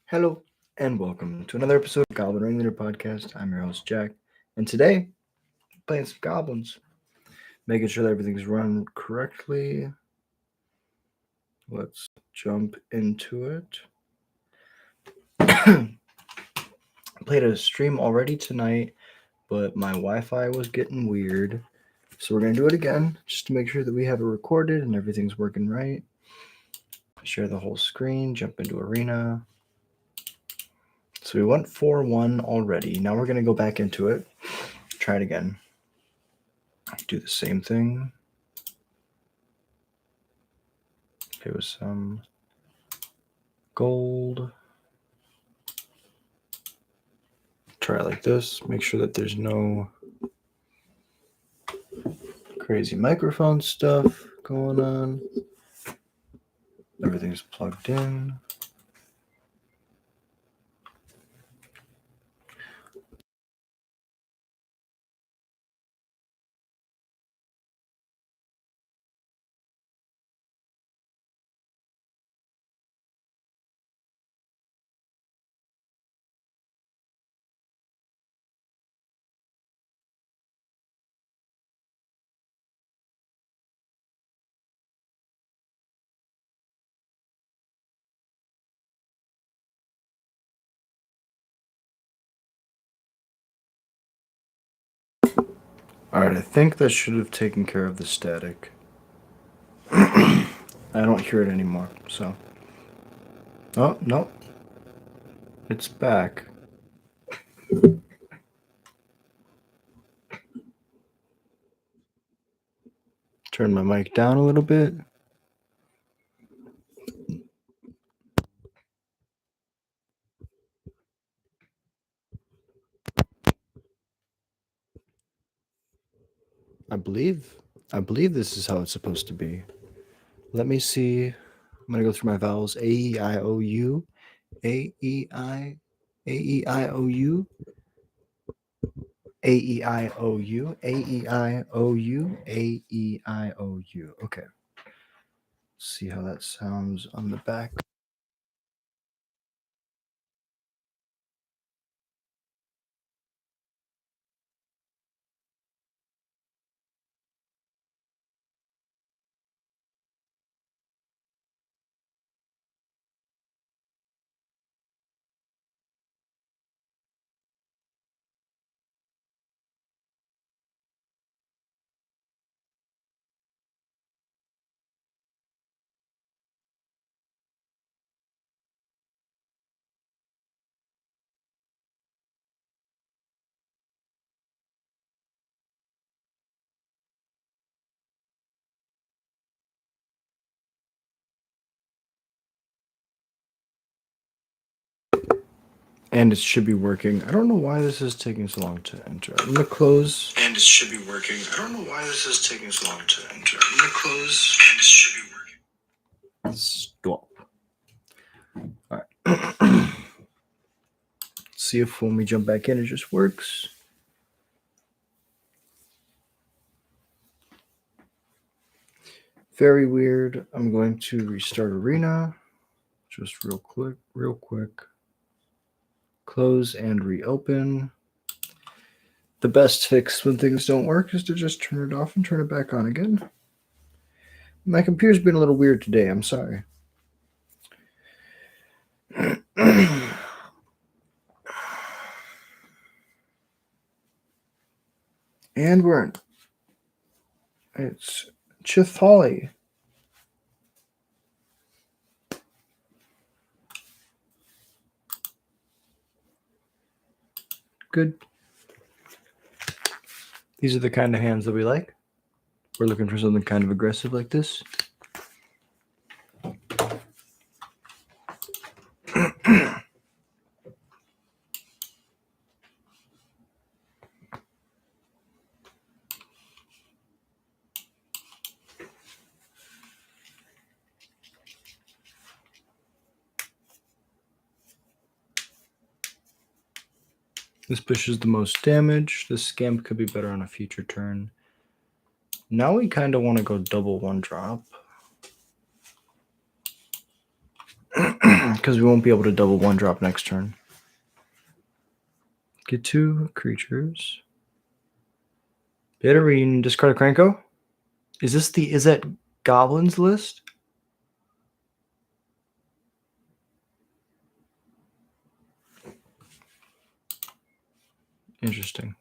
Hello, and welcome to another episode of Goblin Ringleader Podcast. I'm your host, Jack, and today, playing some goblins, making sure that everything's run correctly. Let's jump into it. Played a stream already tonight, but my Wi-Fi was getting weird, so we're going to do it again, just to make sure that we have it recorded and everything's working right. Share the whole screen, jump into Arena. So we went 4-1 already. Now we're going to go back into it. Try it again. Do the same thing. Okay, with some gold. Try it like this. Make sure that there's no crazy microphone stuff going on. Everything's plugged in. Alright, I think that should have taken care of the static. I don't hear it anymore, so. Oh, no. It's back. Turn my mic down a little bit. I believe this is how it's supposed to be. Let me see. I'm going to go through my vowels. A-E-I-O-U. A-E-I. A-E-I-O-U. A-E-I-O-U. A-E-I-O-U. A-E-I-O-U. Okay. See how that sounds on the back. And it should be working. I don't know why this is taking so long to enter. I'm going to close. And it should be working. I don't know why this is taking so long to enter. I'm going to close. And it should be working. Stop. All right. See if when we jump back in, it just works. Very weird. I'm going to restart Arena. Just real quick. Close and reopen. The best fix when things don't work is to just turn it off and turn it back on again. My computer's been a little weird today. I'm sorry. And we're in. It's Chithali. Good. These are the kind of hands that we like. We're looking for something kind of aggressive like this. This pushes the most damage. This scamp could be better on a future turn. Now we kind of want to go double one drop. because we won't be able to double 1-drop next turn. Get 2 creatures. Bitterine, discard a Cranko? Is that Goblins list? Interesting.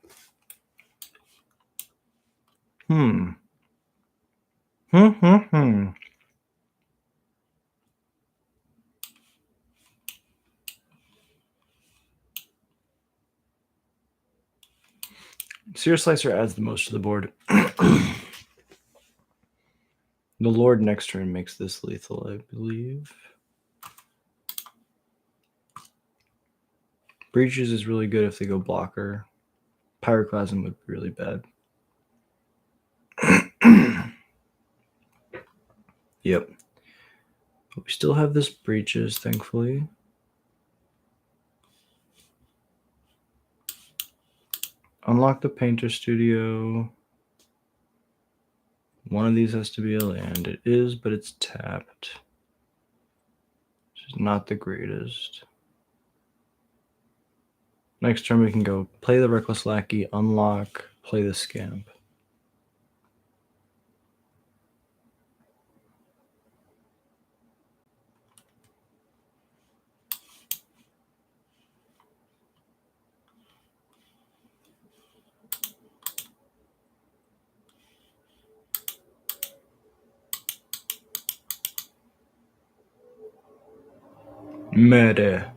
Seer Slicer adds the most to the board. The Lord next turn makes this lethal, I believe. Breaches is really good if they go blocker. Pyroclasm would be really bad. Yep. But we still have this Breaches, thankfully. Unlock the Painter Studio. One of these has to be a land. It is, but it's tapped. Which is not the greatest. Next turn we can go play the Reckless Lackey, unlock, play the Scamp. Murder.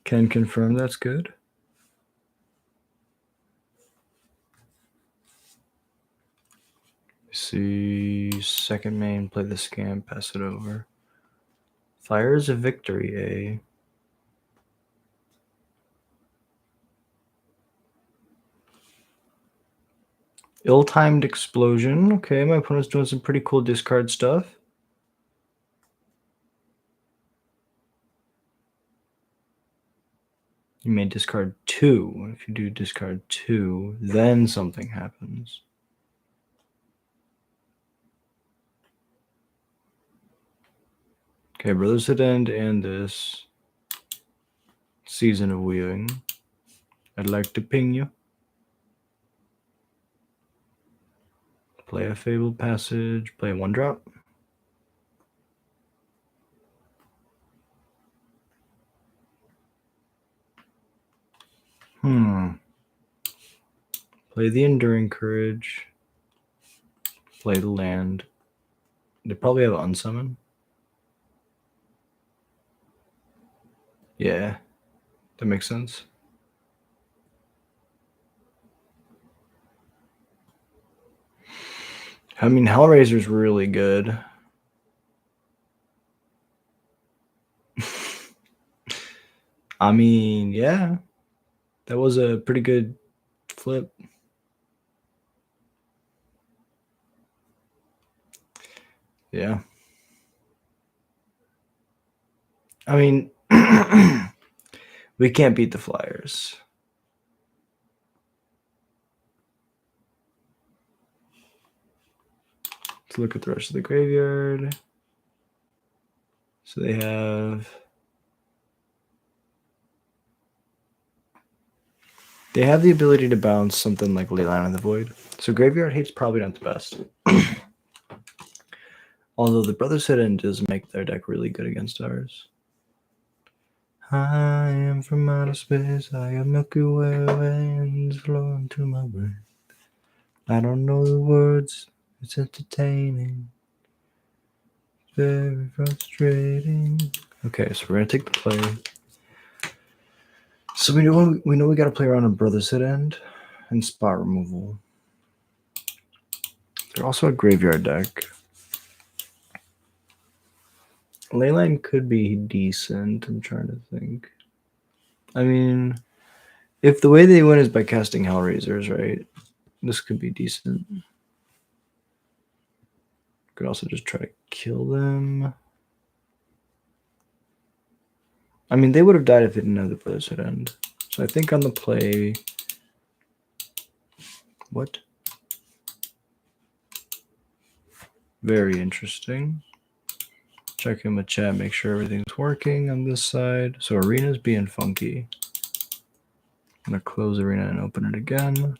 Can confirm that's good. See, second main, play the Scamp, pass it over. Fire is a victory, Ill-timed explosion. Okay, my opponent's doing some pretty cool discard stuff. You may discard 2. If you do discard 2, then something happens. Okay, Brothers at End and this Season of Weaving. I'd like to ping you. Play a Fabled Passage. Play a 1-drop. Play the Enduring Courage. Play the land. They probably have Unsummon. Yeah, that makes sense. I mean, Hellraiser's really good. I mean, yeah, that was a pretty good flip. Yeah. I mean, we can't beat the Flyers. Let's look at the rest of the graveyard. So they have the ability to bounce something like Leyline of the Void. So Graveyard Hate's probably not the best. Although the Brothers Hidden does make their deck really good against ours. I am from outer space. I have Milky Way veins flowing to my brain. I don't know the words. It's entertaining. Very frustrating. Okay, so we're gonna take the play. So we know we got to play around a Brothers Hit End and spot removal. They're also a graveyard deck. Leyline could be decent. I'm trying to think. I mean, if the way they win is by casting Hellraisers, right? This could be decent. Could also just try to kill them. I mean, they would have died if they didn't have the Brothers Hit End. So I think on the play... What? Very interesting. Check in with chat, make sure everything's working on this side. So arena's being funky. I'm gonna close arena and open it again.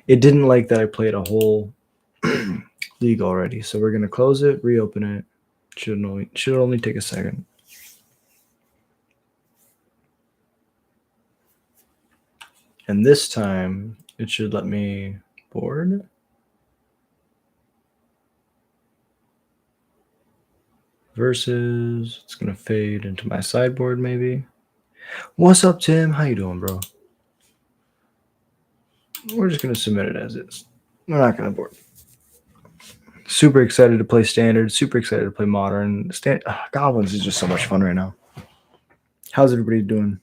It didn't like that I played a whole league already, so we're gonna close it, reopen it. Should only take a second. And this time it should let me board. Versus, it's gonna fade into my sideboard maybe. What's up, Tim? How you doing, bro? We're just gonna submit it as is. We're not gonna board. Super excited to play standard. Super excited to play modern. Goblins is just so much fun right now. How's everybody doing?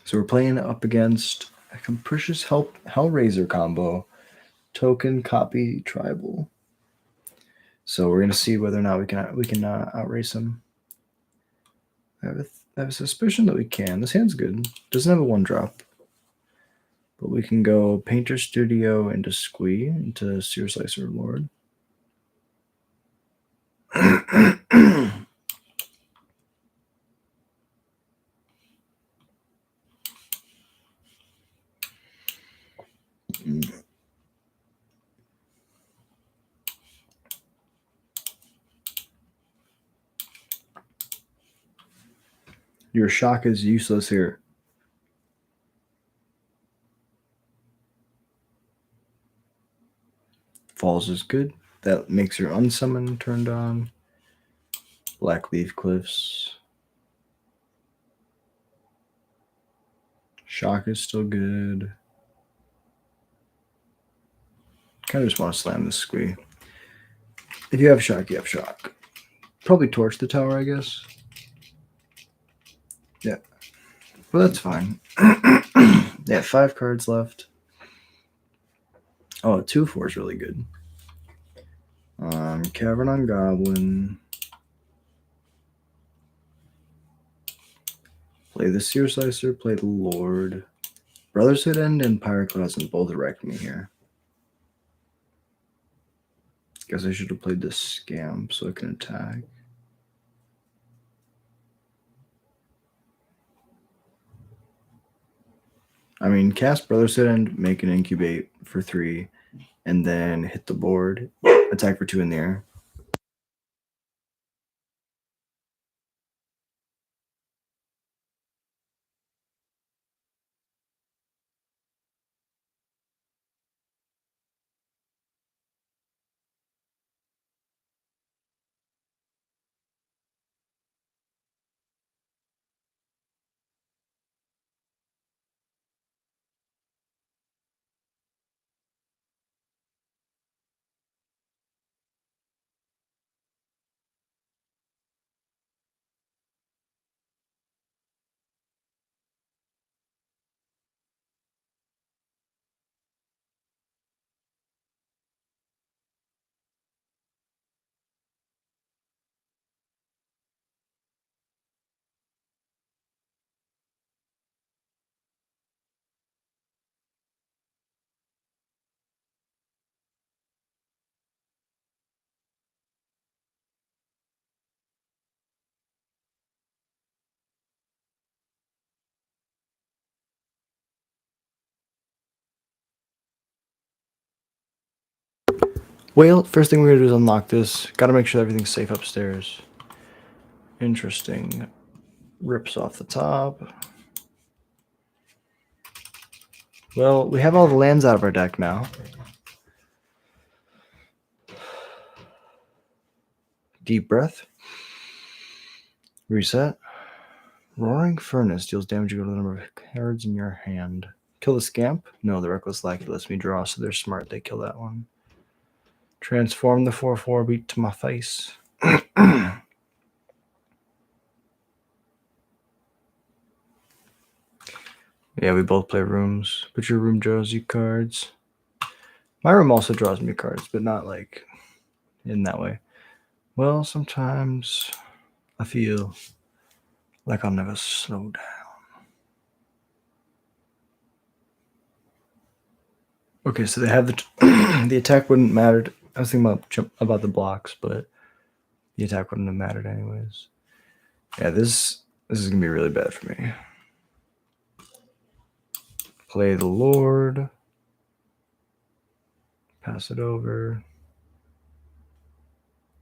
So we're playing up against a Capricious Hellraiser combo, token copy tribal. So we're gonna see whether or not we can outrace him. I have a suspicion that we can. This hand's good. Doesn't have a 1-drop, but we can go Painter Studio into Squee into Seer Slicer Lord. Your shock is useless here. Falls is good. That makes your unsummon turned on. Black Leaf Cliffs. Shock is still good. Kind of just want to slam this Squee. If you have shock, you have shock. Probably torch the tower, I guess. Yeah. Well, that's fine. Yeah, 5 cards left. Oh, 2/4 is really good. Cavern on Goblin. Play the Seer Slicer, play the Lord. Brotherhood End and Pyroclasm both wrecked me here. Guess I should have played this Scamp so I can attack. I mean, cast Brotherhood End, make an incubate for 3, and then hit the board, attack for 2 in the air. Well, first thing we're going to do is unlock this. Got to make sure everything's safe upstairs. Interesting. Rips off the top. Well, we have all the lands out of our deck now. Deep breath. Reset. Roaring Furnace deals damage equal to the number of cards in your hand. Kill the Scamp? No, the Reckless Lackey lets me draw, so they're smart. They kill that one. Transform the 4/4 beat to my face. Yeah, we both play rooms. Put your room Josie cards. My room also draws me cards, but not like in that way. Well, sometimes I feel like I'll never slow down. Okay, so they have the the attack wouldn't matter. I was thinking about the blocks, but the attack wouldn't have mattered anyways. Yeah, this is gonna be really bad for me. Play the Lord. Pass it over.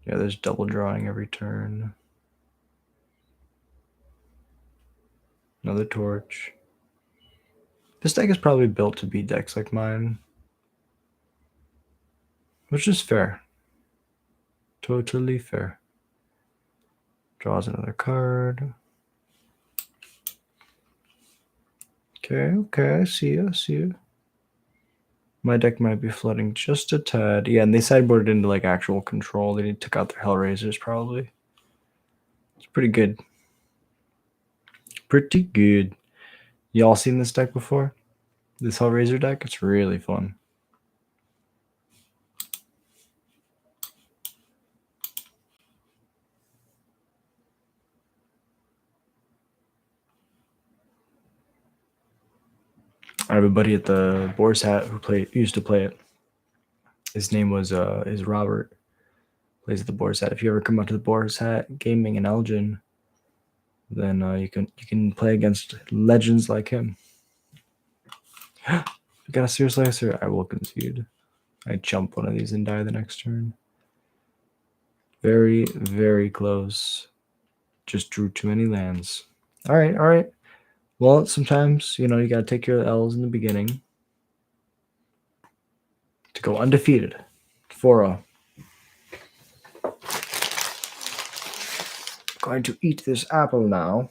Yeah, there's double drawing every turn. Another torch. This deck is probably built to beat decks like mine, which is fair. Totally fair. Draws another card. Okay, I see you. My deck might be flooding just a tad. Yeah, and they sideboarded into like actual control. They took out their Hellraisers probably. It's pretty good. Pretty good. Y'all seen this deck before? This Hellraiser deck? It's really fun. I have a buddy at the Boar's Hat who used to play it. His name was is Robert. Plays at the Boar's Hat. If you ever come out to the Boar's Hat Gaming in Elgin, then you can play against legends like him. You got a Seer Slicer? I will concede. I jump one of these and die the next turn. Very, very close. Just drew too many lands. All right. Well, sometimes, you gotta take your L's in the beginning to go undefeated. 4-0. Going to eat this apple now.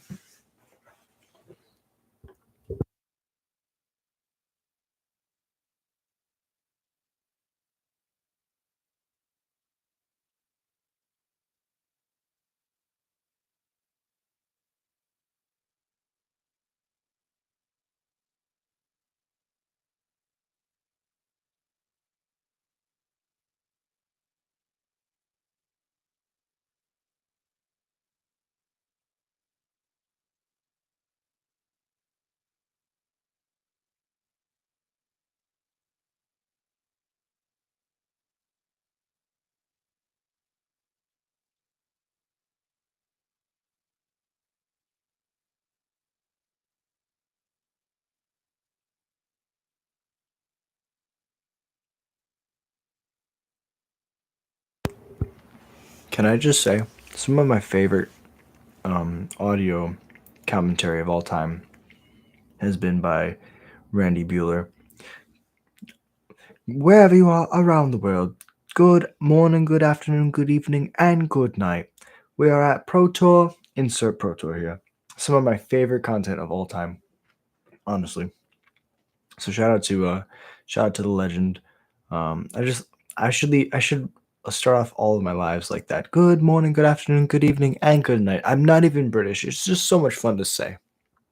Can I just say, some of my favorite audio commentary of all time has been by Randy Bueller. Wherever you are around the world, good morning, good afternoon, good evening, and good night. We are at Pro Tour. Insert Pro Tour here. Some of my favorite content of all time, honestly. So shout out to the legend. I should start off all of my lives like that. Good morning, good afternoon, good evening, and good night. I'm not even British. It's just so much fun to say.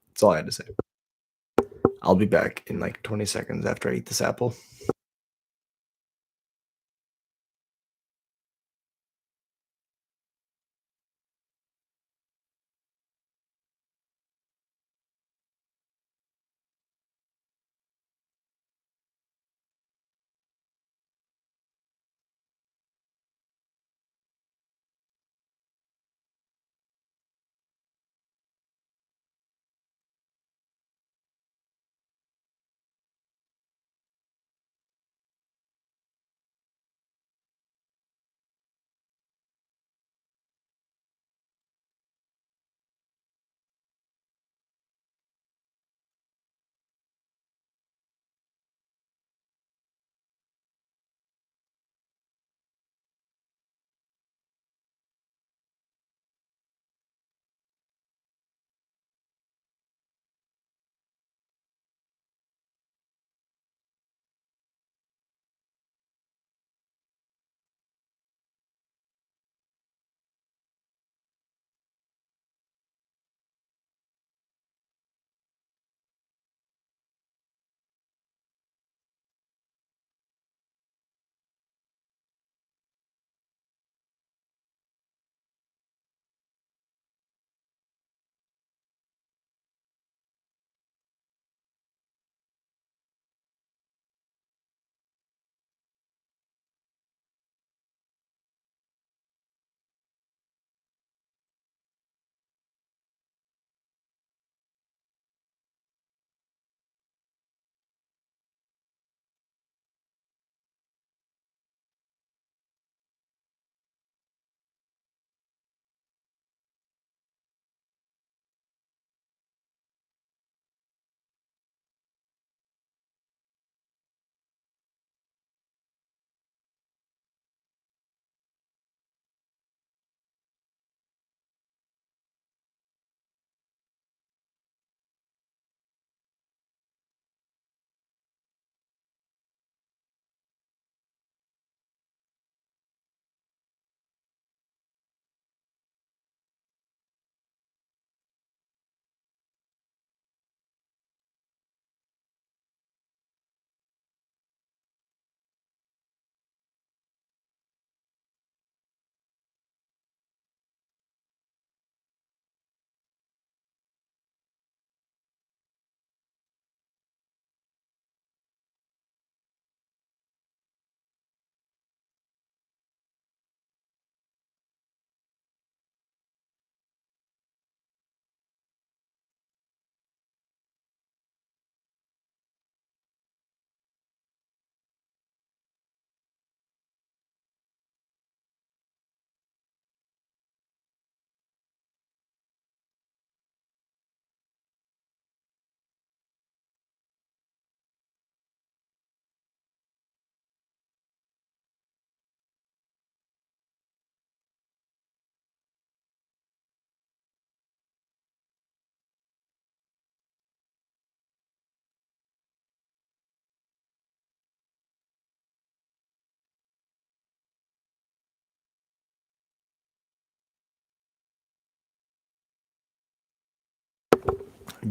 That's all I had to say. I'll be back in like 20 seconds after I eat this apple.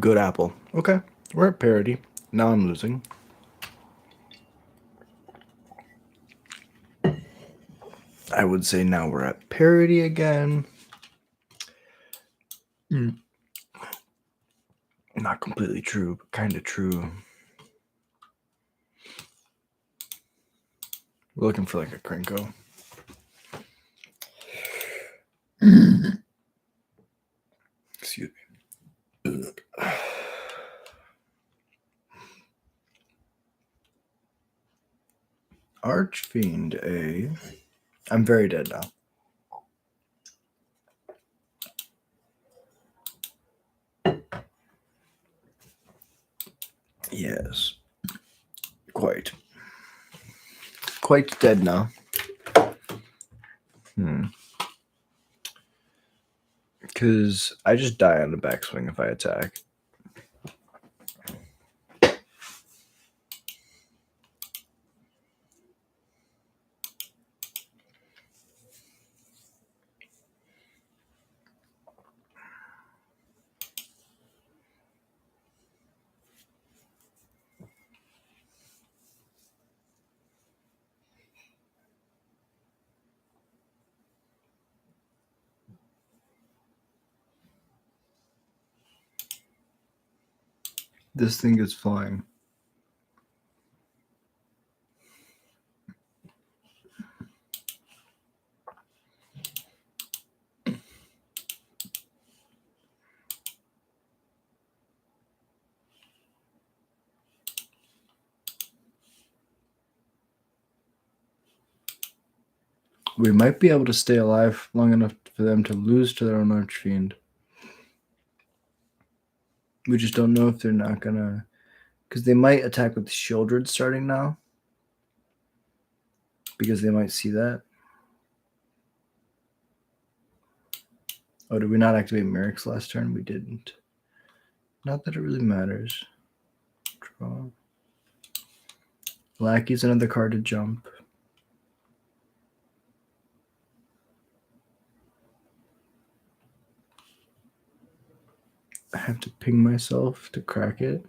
Good apple. Okay, we're at parity. Now I'm losing. I would say now we're at parity again. Not completely true, but kind of true. We're looking for like a Krenko. Excuse me. Archfiend A. I'm very dead now. Yes. Quite dead now. Because I just die on the backswing if I attack. This thing is flying. We might be able to stay alive long enough for them to lose to their own Archfiend. We just don't know if they're not gonna... Because they might attack with Shieldred starting now. Because they might see that. Oh, did we not activate Merrick's last turn? We didn't. Not that it really matters. Draw. Lackey's another card to jump. I have to ping myself to crack it.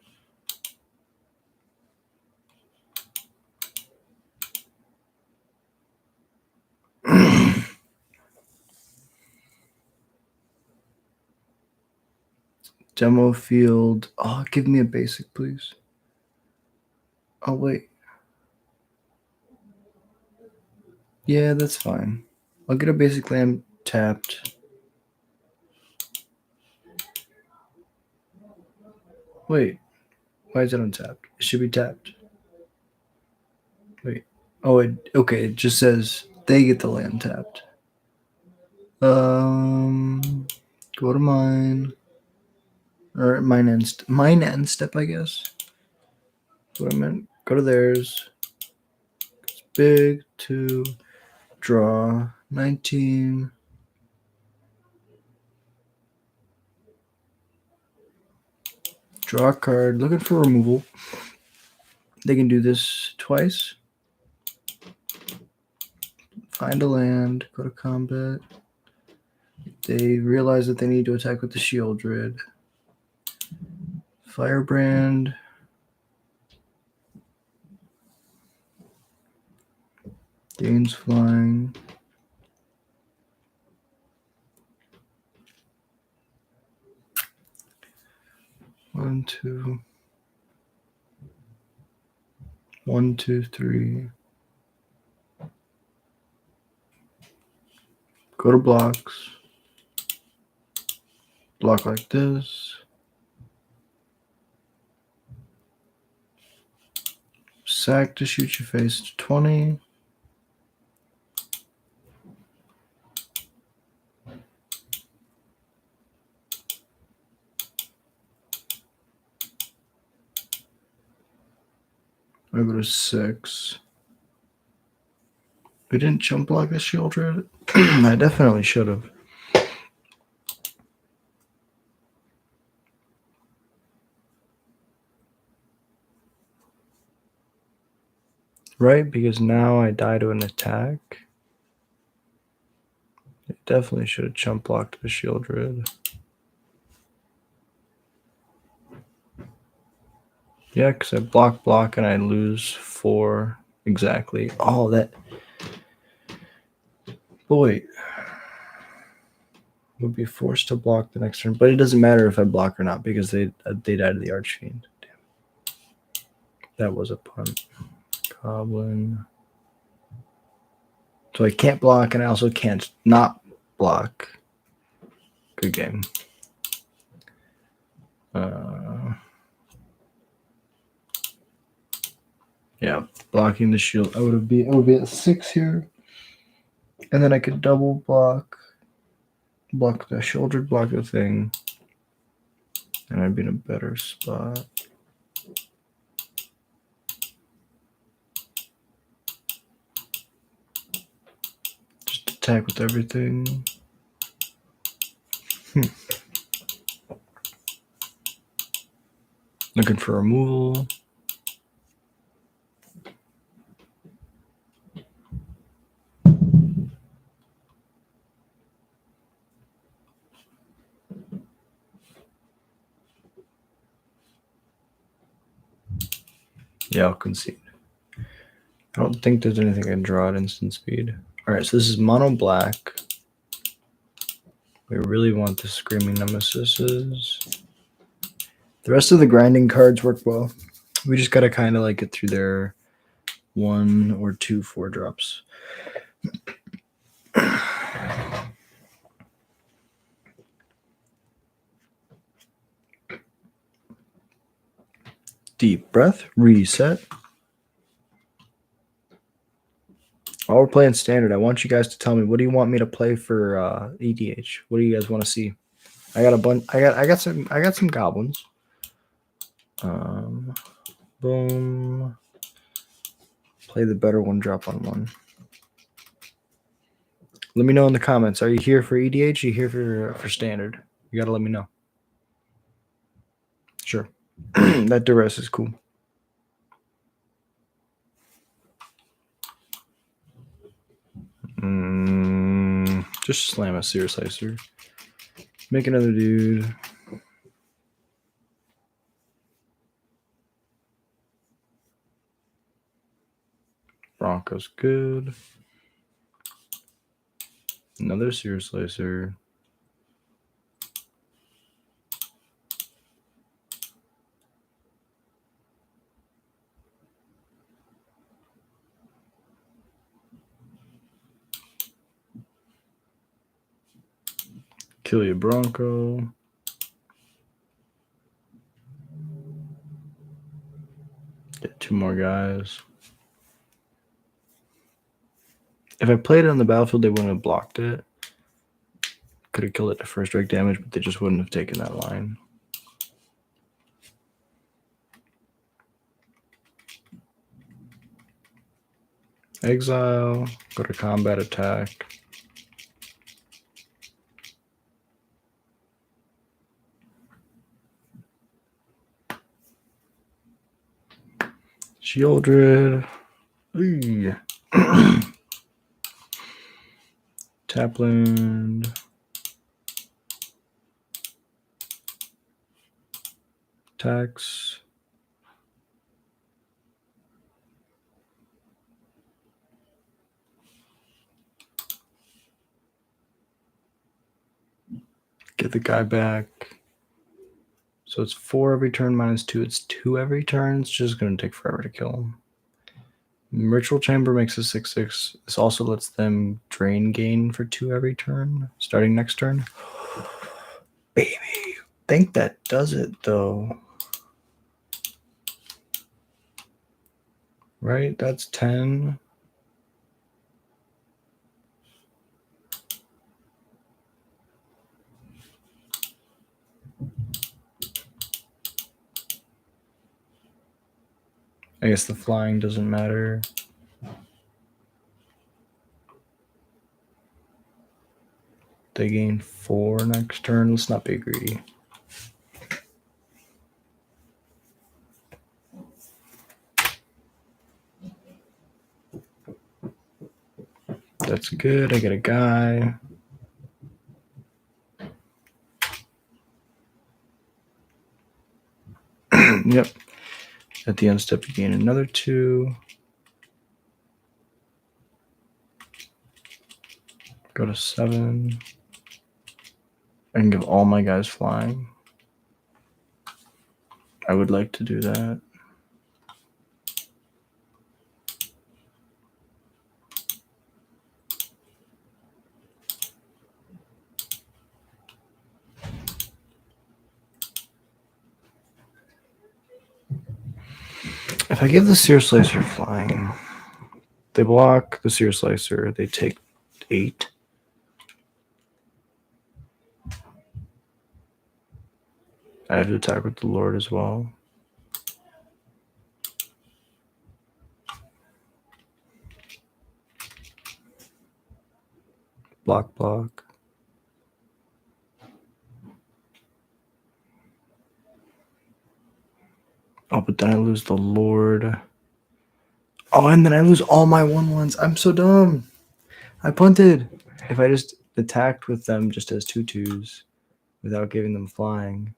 Demo field. Oh, give me a basic, please. Oh, wait. Yeah, that's fine. I'll get a basic land tapped. Wait. Why is it untapped? It should be tapped. Wait. Oh, okay. It just says they get the land tapped. Go to mine. Or mine end step, I guess. What I meant. Go to theirs. It's big. 2. Draw. 19. Draw a card. Looking for removal. They can do this twice. Find a land. Go to combat. They realize that they need to attack with the Shieldred. Firebrand. Gains flying. One, two. 1, 2, 3. Go to blocks. Block like this. Sack to shoot your face to 20. I go to 6. We didn't jump block the Shieldred. I definitely should have. Right, because now I die to an attack. I definitely should have jump blocked the Shieldred. Yeah, because I block, and I lose 4 exactly. Oh, that. But wait. Would be forced to block the next turn, but it doesn't matter if I block or not because they died to the Archfiend. Damn. That was a punt. Goblin. So I can't block, and I also can't not block. Good game. Yeah, blocking the shield. I would be at 6 here, and then I could double block the shoulder, block the thing, and I'd be in a better spot. Just attack with everything. Looking for removal. Yeah, I'll concede. I don't think there's anything I can draw at instant speed. All right, so this is mono black. We really want the Screaming Nemesises. The rest of the grinding cards work well. We just got to kind of like get through their 1 or 2 4-drops. Deep breath, reset. While we're playing standard, I want you guys to tell me, what do you want me to play for EDH? What do you guys want to see? I got a bunch. I got some goblins. Boom. Play the better 1-drop on 1. Let me know in the comments. Are you here for EDH? Are you here for standard? You gotta let me know. Sure. That duress is cool. Just slam a Seer Slicer. Make another dude. Bronco's good. Another Seer Slicer. Kill your Bronco. Get 2 more guys. If I played it on the battlefield, they wouldn't have blocked it. Could have killed it to first strike damage, but they just wouldn't have taken that line. Exile. Go to combat attack. Shieldred. Tapland. Tax. Get the guy back. So it's 4 every turn minus 2. It's 2 every turn. It's just going to take forever to kill him. Ritual Chamber makes a 6/6. This also lets them drain gain for 2 every turn, starting next turn. Baby, I think that does it though. Right? That's 10. I guess the flying doesn't matter. They gain 4 next turn. Let's not be greedy. That's good. I get a guy. Yep. At the end step, you gain another 2. Go to 7. I can give all my guys flying. I would like to do that. If I give the Sear Slicer flying, they block the Sear Slicer. They take 8. I have to attack with the Lord as well. Block, block. Oh, but then I lose the Lord. Oh, and then I lose all my 1/1s. I'm so dumb. I punted. If I just attacked with them just as 2/2s without giving them flying.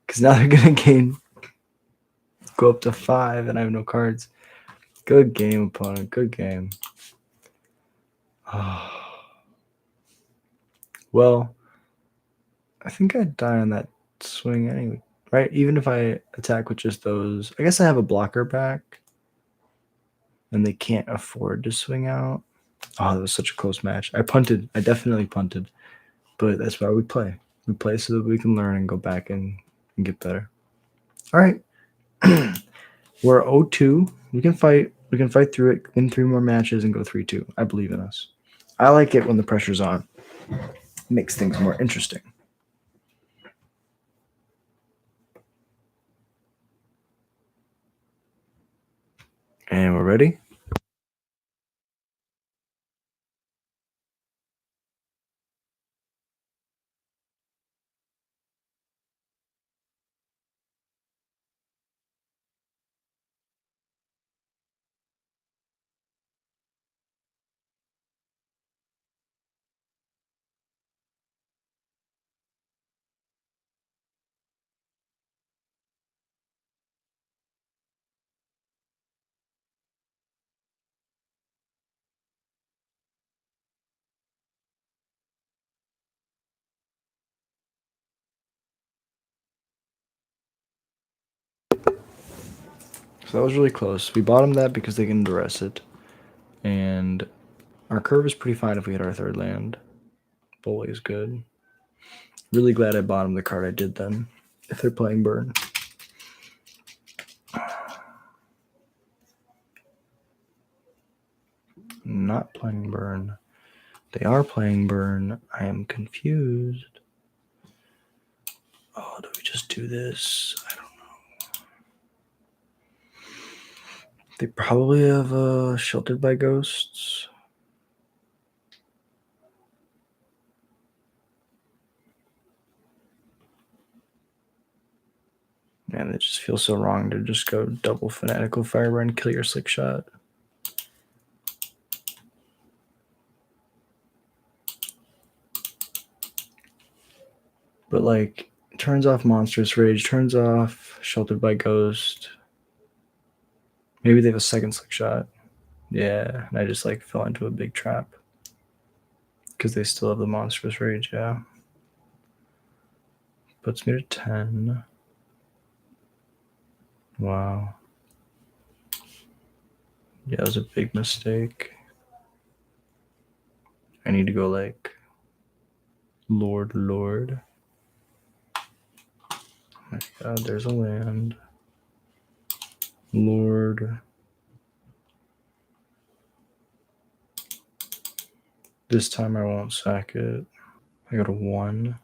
Because now they're going to go up to 5 and I have no cards. Good game, opponent. Good game. Well, I think I'd die on that swing anyway, right? Even if I attack with just those. I guess I have a blocker back. And they can't afford to swing out. Oh, that was such a close match. I punted. I definitely punted. But that's why we play. We play so that we can learn and go back and get better. All right. We're 0-2. We can fight. We can fight through it, win 3 more matches, and go 3-2. I believe in us. I like it when the pressure's on. It makes things more interesting. And we're ready? So that was really close. We bottomed that because they can duress it. And our curve is pretty fine if we hit our 3rd land. Bully is good. Really glad I bottomed the card I did then. If they're playing burn. Not playing burn. They are playing burn. I am confused. Oh, do we just do this? I don't know. They probably have Sheltered by Ghosts. Man, it just feels so wrong to just go double Fanatical Fireball and kill your Slick Shot. But, like, turns off Monstrous Rage, turns off Sheltered by Ghost. Maybe they have a second Slick Shot. Yeah, and I just, like, fell into a big trap. Because they still have the Monstrous Rage, yeah. Puts me to 10. Wow. Yeah, it was a big mistake. I need to go, like, Lord. Oh my god, there's a land. Lord. This time I won't sack it. I got a 1.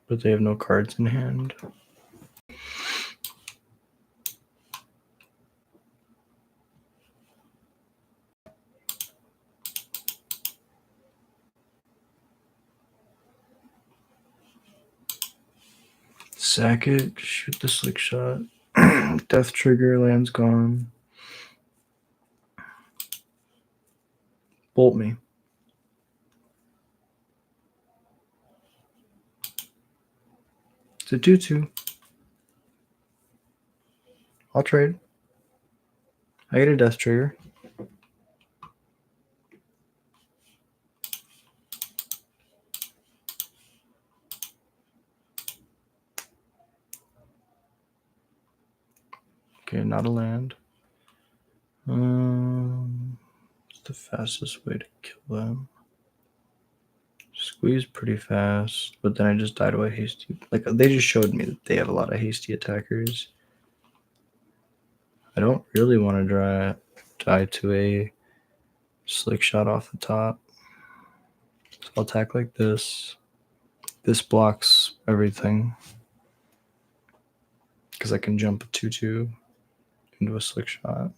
But they have no cards in hand. Sack it, shoot the Slick Shot. Death Trigger, land's gone. Bolt me. It's a 2/2. I'll trade. I get a death trigger. Okay, not a land. What's the fastest way to kill them? Squeeze pretty fast, but then I just died away hasty. Like, they just showed me that they have a lot of hasty attackers. I don't really want to die to a slick shot off the top. So I'll attack like this. This blocks everything because I can jump a 2/2 into a slick shot.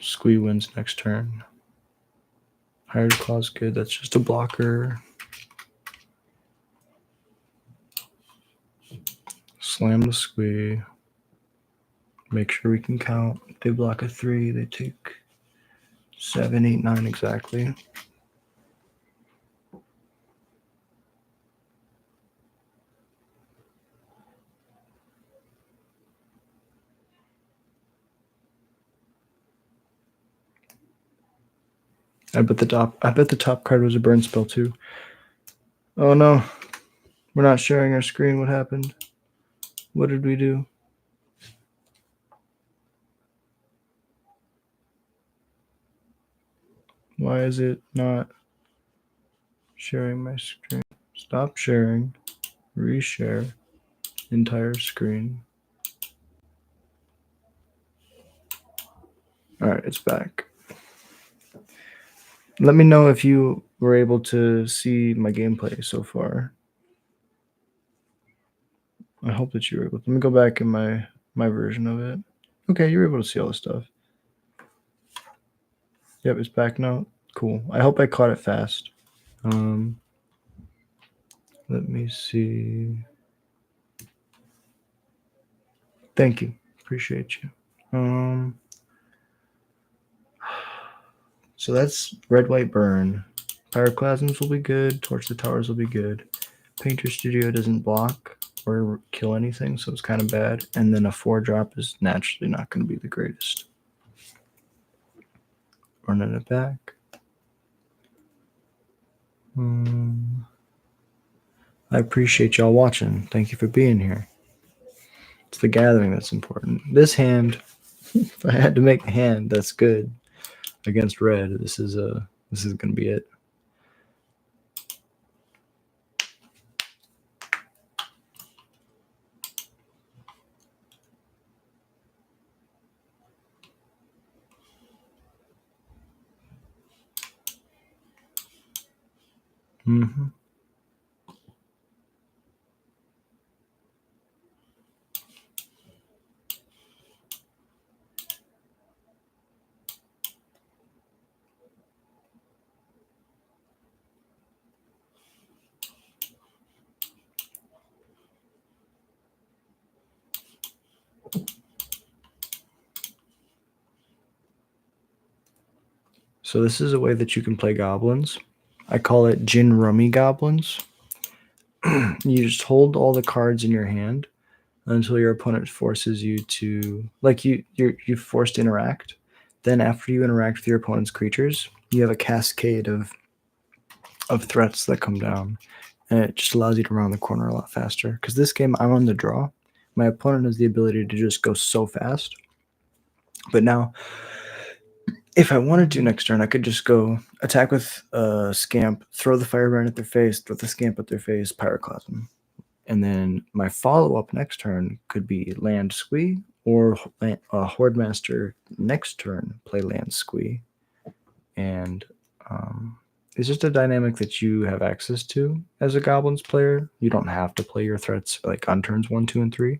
Squee wins next turn. Hired Claw's good. That's just a blocker. Slam the Squee. Make sure we can count. They block a 3. They take 7, 8, 9 exactly. I bet the top card was a burn spell too. Oh no. We're not sharing our screen. What happened? What did we do? Why is it not sharing my screen? Stop sharing. Reshare entire screen. All right, it's back. Let me know if you were able to see my gameplay so far. I hope that you were able to. Let me go back in my version of it. Okay, you were able to see all the stuff. Yep, it's back now. Cool. I hope I caught it fast. Let me see. Thank you. Appreciate you. So that's red, white, burn. Pyroclasms will be good. Torch the towers will be good. Painter Studio doesn't block or kill anything, so it's kind of bad. And then a 4-drop is naturally not going to be the greatest. Running it back. I appreciate y'all watching. Thank you for being here. It's the gathering that's important. This hand, if I had to make a hand that's good against red, this is going to be it. Mm-hmm. So this is a way that you can play goblins. I call it gin rummy goblins. You just hold all the cards in your hand until your opponent forces you to, like, you're forced to interact. Then after you interact with your opponent's creatures, you have a cascade of threats that come down, and it just allows you to round the corner a lot faster. Because this game, I'm on the draw. My opponent has the ability to just go so fast. But now, if I wanted to next turn, I could just go attack with Scamp, throw the Firebrand at their face, throw the Scamp at their face, Pyroclasm. And then my follow-up next turn could be Land Squee, or Horde Master next turn play Land Squee. And it's just a dynamic that you have access to as a Goblins player. You don't have to play your threats like on turns 1, 2, and 3.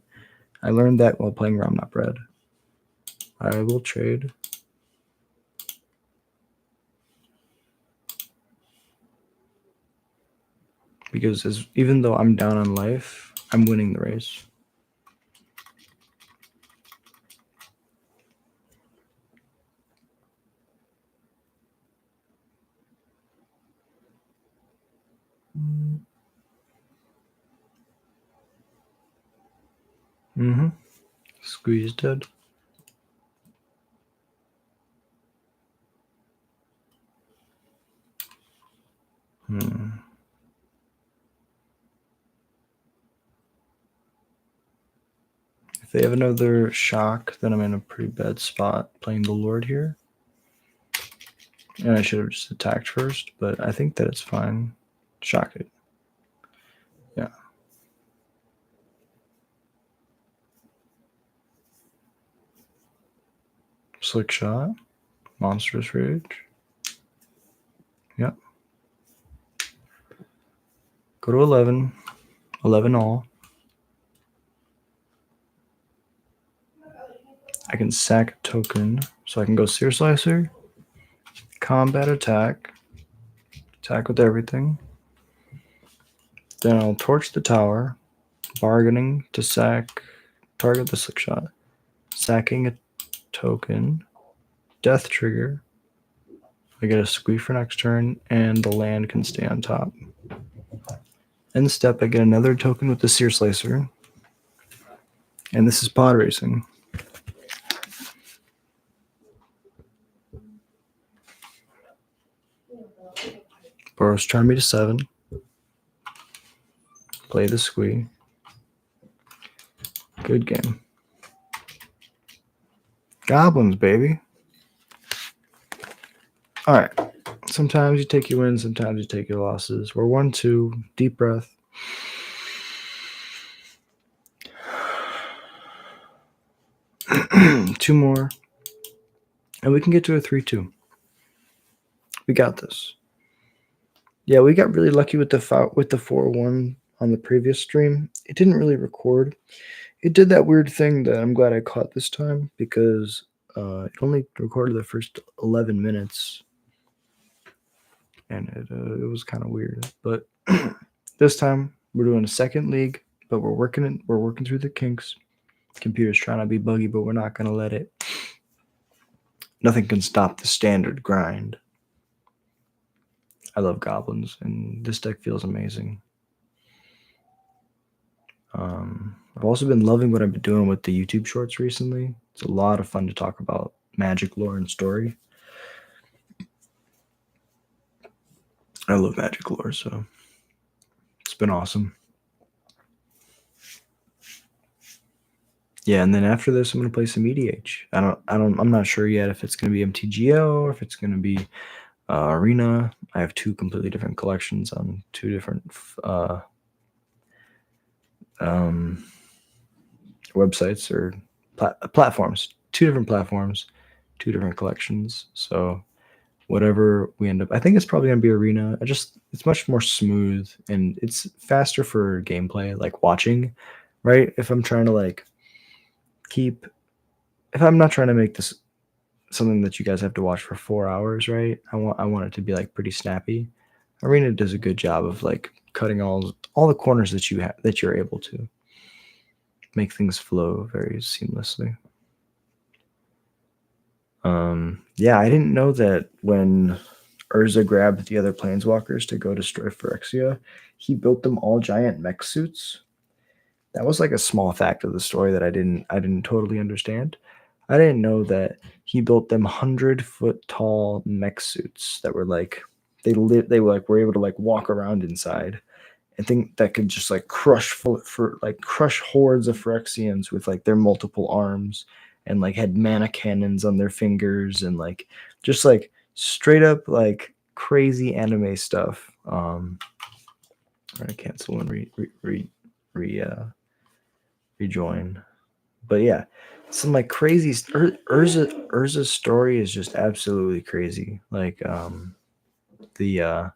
I learned that while playing Realm Not Bread. I will trade. Because even though I'm down on life, I'm winning the race. Mm-hmm. Squeeze dead. If they have another shock, then I'm in a pretty bad spot playing the Lord here. And I should have just attacked first, but I think that it's fine. Shock it. Yeah. Slick shot. Monstrous Rage. Yep. Go to 11. 11 all. I can sack a token, so I can go Seer Slicer, combat attack, attack with everything. Then I'll torch the tower, bargaining to sack, target the slick shot, sacking a token, death trigger. I get a squeeze for next turn, and the land can stay on top. End step, I get another token with the Seer Slicer, and this is pod racing. Burrows charm me to 7. Play the squee. Good game. Goblins, baby. All right. Sometimes you take your wins, sometimes you take your losses. We're 1-2. Deep breath. Two more. And we can get to a 3-2. We got this. Yeah, we got really lucky with the 4-1 on the previous stream. It didn't really record. It did that weird thing that I'm glad I caught this time because it only recorded the first 11 minutes. And it was kind of weird. But this time we're doing a second league, but we're working through the kinks. Computer's trying to be buggy, but we're not going to let it. Nothing can stop the standard grind. I love goblins, and this deck feels amazing. I've also been loving what I've been doing with the YouTube shorts recently. It's a lot of fun to talk about Magic lore and story. I love Magic lore, so it's been awesome. Yeah, and then after this, I'm gonna play some EDH. I'm not sure yet if it's gonna be MTGO or if it's gonna be Arena. I have two completely different collections on two different websites or platforms. Two different platforms, two different collections. So whatever we end up, I think it's probably gonna be Arena. It's much more smooth and it's faster for gameplay, like watching, right? If I'm trying to if I'm not trying to make this something that you guys have to watch for 4 hours, right? I want it to be like pretty snappy. Arena does a good job of like cutting all the corners that you're able to make things flow very seamlessly. Yeah, I didn't know that when Urza grabbed the other planeswalkers to go destroy Phyrexia, he built them all giant mech suits. That was like a small fact of the story that I didn't totally understand. I didn't know that he built them 100-foot tall mech suits that were like were able to like walk around inside and think that could just like crush hordes of Phyrexians with like their multiple arms and like had mana cannons on their fingers and like just like straight up like crazy anime stuff. I'm gonna cancel and rejoin. But yeah, some like crazy Urza's story is just absolutely crazy. Like the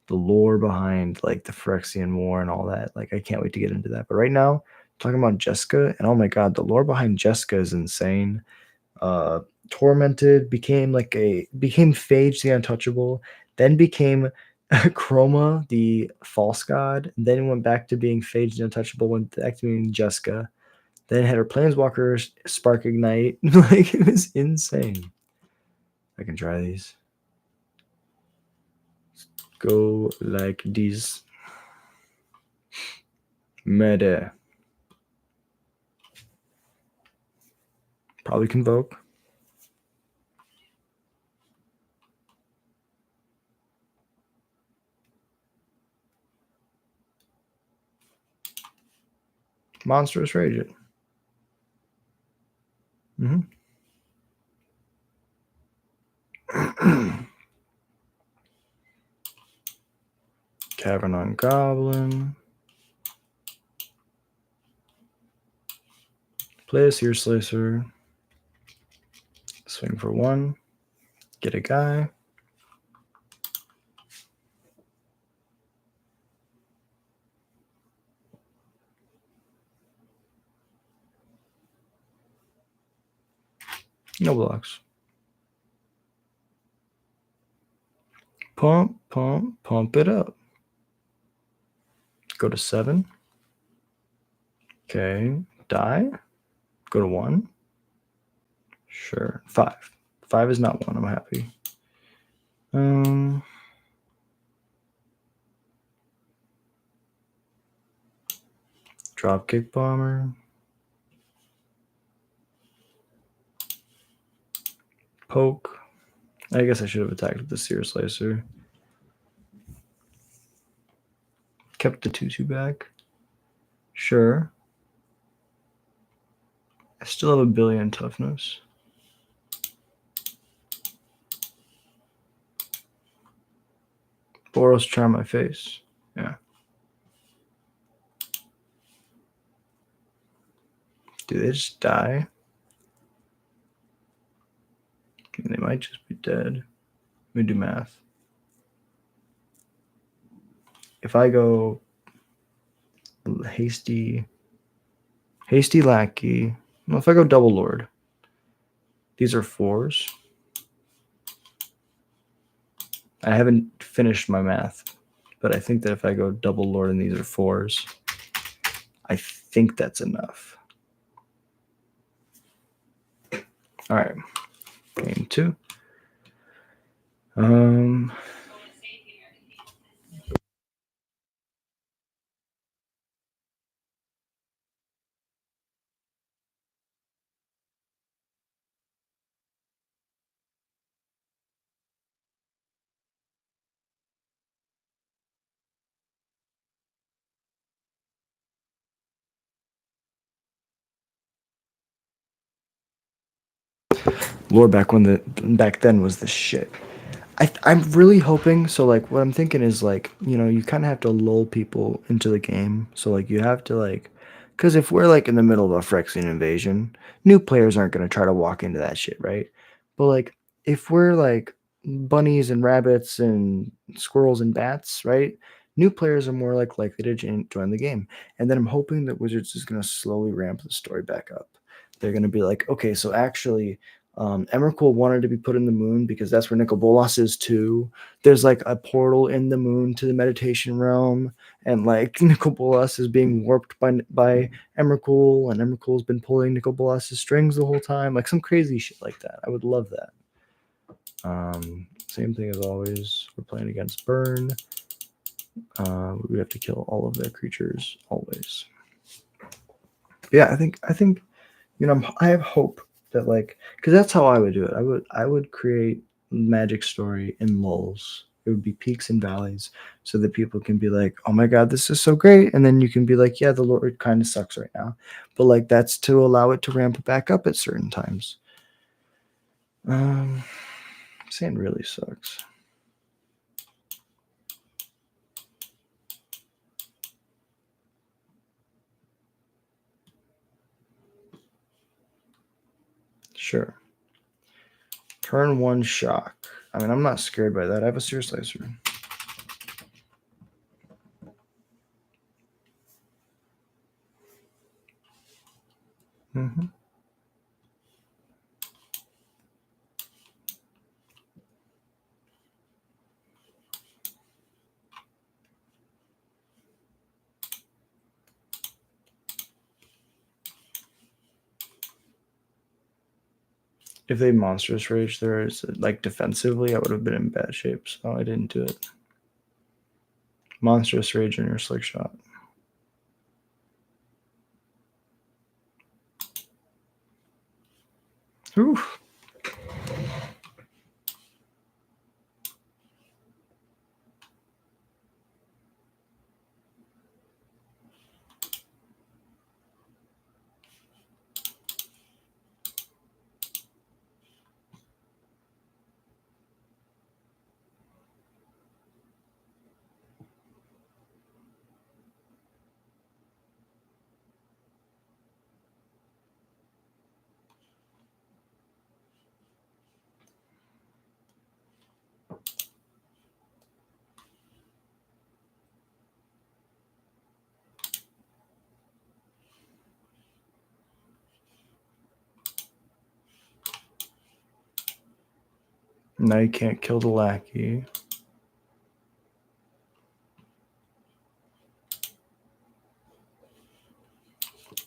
lore behind like the Phyrexian War and all that. Like I can't wait to get into that. But right now, talking about Jessica, and oh my god, the lore behind Jessica is insane. Tormented became Phage the Untouchable, then became Chroma the False God, and then went back to being Phage the Untouchable, went back to being Jessica. Then had her Planeswalker Spark Ignite. Like it was insane. I can try these. Go like this. Mede. Probably Convoke. Monstrous Rage it. Cavern on Goblin. Play a Seer Slicer. Swing for 1. Get a guy. No blocks. Pump, pump, pump it up. Go to 7. Okay. Die. Go to 1. Sure. 5. 5 is not 1. I'm happy. Dropkick Bomber. Poke. I guess I should have attacked with the Seer Slicer. Kept the 2/2 back. Sure. I still have a billion toughness. Boros Charm my face. Yeah. Do they just die? They might just be dead. Let me do math. If I go hasty lackey, well, if I go double lord, these are 4s. I haven't finished my math, but I think that if I go double lord and these are 4s, I think that's enough. All right, game 2. Lore back then was the shit. I'm really hoping, so like what I'm thinking is like, you know, you kind of have to lull people into the game. So like you have to like, because if we're like in the middle of a Phyrexian invasion, new players aren't going to try to walk into that shit, right? But like if we're like bunnies and rabbits and squirrels and bats, right? New players are more like likely to join the game. And then I'm hoping that Wizards is going to slowly ramp the story back up. They're going to be like, okay, so actually Emrakul wanted to be put in the moon because that's where Nicol Bolas is too. There's like a portal in the moon to the meditation realm, and like Nicol Bolas is being warped by Emrakul, and Emrakul's been pulling Nicol Bolas' strings the whole time. Like some crazy shit like that. I would love that. Same thing as always. We're playing against Burn. We have to kill all of their creatures always. Yeah, I think you know I have hope that like because that's how I would do it. I would create magic story in lulls. It would be peaks and valleys so that people can be like, oh my god, this is so great, and then you can be like, yeah, the lore kind of sucks right now, but like that's to allow it to ramp back up at certain times. Sand really sucks. Sure. Turn 1 shock. I mean, I'm not scared by that. I have a Seer Slicer. If they monstrous rage there is like defensively, I would have been in bad shape, so I didn't do it. Monstrous rage in your slick shot. Oof. Now you can't kill the lackey.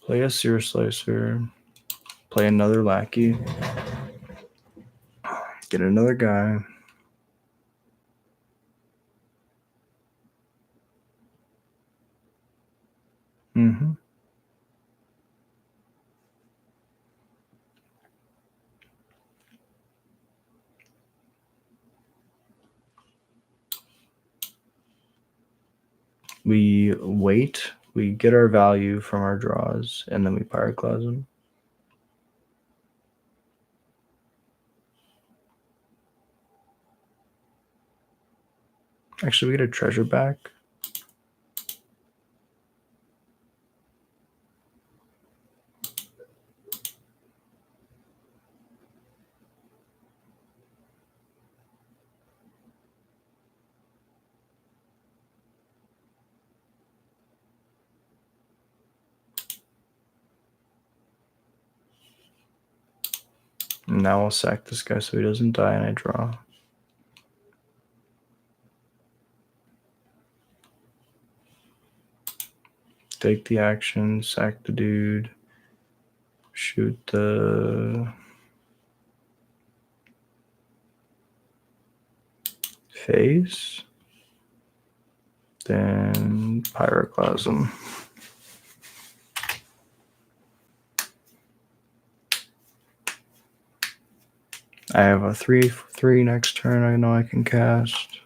Play a seer slicer. Play another lackey. Get another guy. Mm-hmm. We wait. We get our value from our draws, and then we pyroclasm. Actually, we get a treasure back. And now I'll sack this guy so he doesn't die, and I draw. Take the action, sack the dude, shoot the face, then pyroclasm. I have a 3/3 next turn. I know I can cast.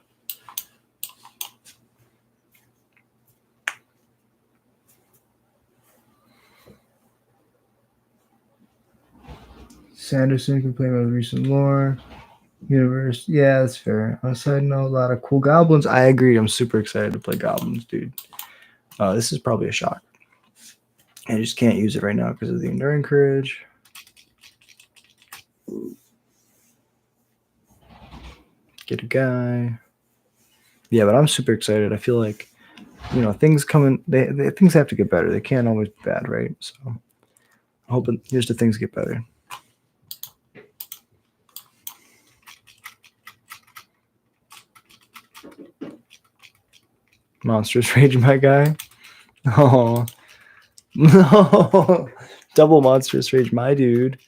Sanderson can play my recent lore. Universe. Yeah, that's fair. Outside, know a lot of cool goblins. I agree. I'm super excited to play goblins, dude. This is probably a shock. I just can't use it right now because of the enduring courage. Get a guy. Yeah, but I'm super excited. I feel like, things coming. Things have to get better. They can't always be bad, right? So I'm hoping here's the things get better. Monstrous Rage, my guy. Oh no! Double Monstrous Rage, my dude.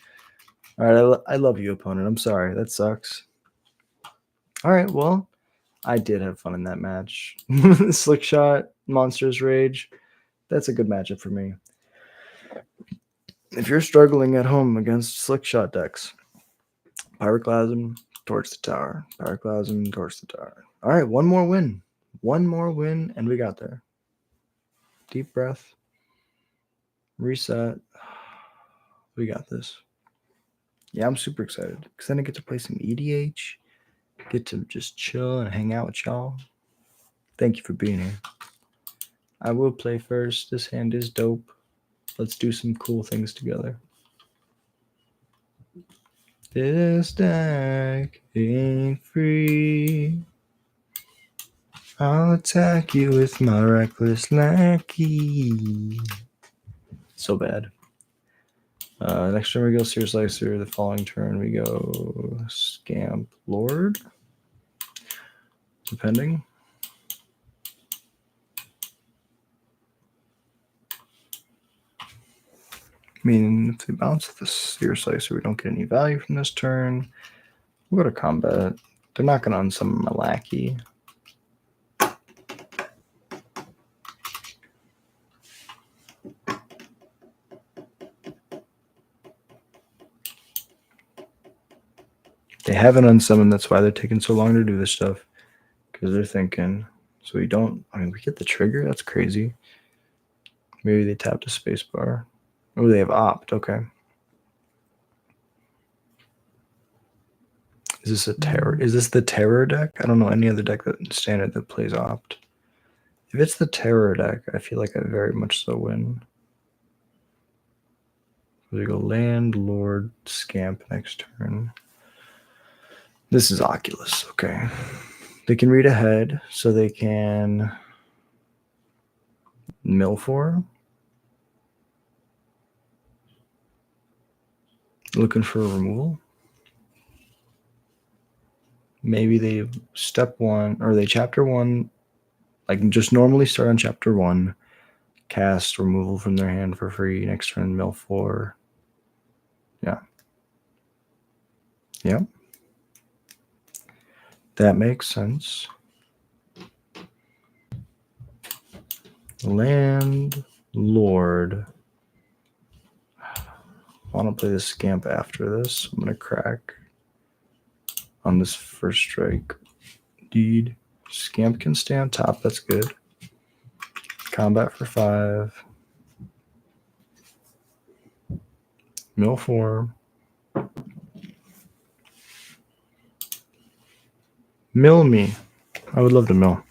All right, I love you, opponent. I'm sorry. That sucks. All right, well, I did have fun in that match. Slick Shot, Monstrous Rage. That's a good matchup for me. If you're struggling at home against Slick Shot decks, Pyroclasm, Torch the Tower. Pyroclasm, Torch the Tower. All right, one more win. One more win, and we got there. Deep breath. Reset. We got this. Yeah, I'm super excited because then I get to play some EDH, get to just chill and hang out with y'all. Thank you for being here. I will play first. This hand is dope. Let's do some cool things together. This deck ain't free. I'll attack you with my reckless lackey. So bad. Next turn we go Seer Slicer. The following turn we go Scamp Lord. Depending. I mean, if they bounce the Seer Slicer, we don't get any value from this turn. We'll go to combat. They're not going to unsummon my lackey. They haven't unsummoned. That's why they're taking so long to do this stuff. Because they're thinking. So we don't. I mean, we get the trigger. That's crazy. Maybe they tapped a spacebar. Oh, they have opt. Okay. Is this a terror? Is this the terror deck? I don't know any other deck that standard that plays opt. If it's the terror deck, I feel like I very much so win. We go land, lord, scamp next turn. This is Oculus. Okay. They can read ahead, so they can mill for. Looking for a removal. Maybe they step one, or they chapter one, like just normally start on chapter one, cast removal from their hand for free, next turn mill 4. Yeah. Yep. That makes sense. Land, lord. I want to play the scamp after this. I'm going to crack on this first strike. Deed. Scamp can stay on top. That's good. Combat for 5. Mill 4. Mill me. I would love to mill.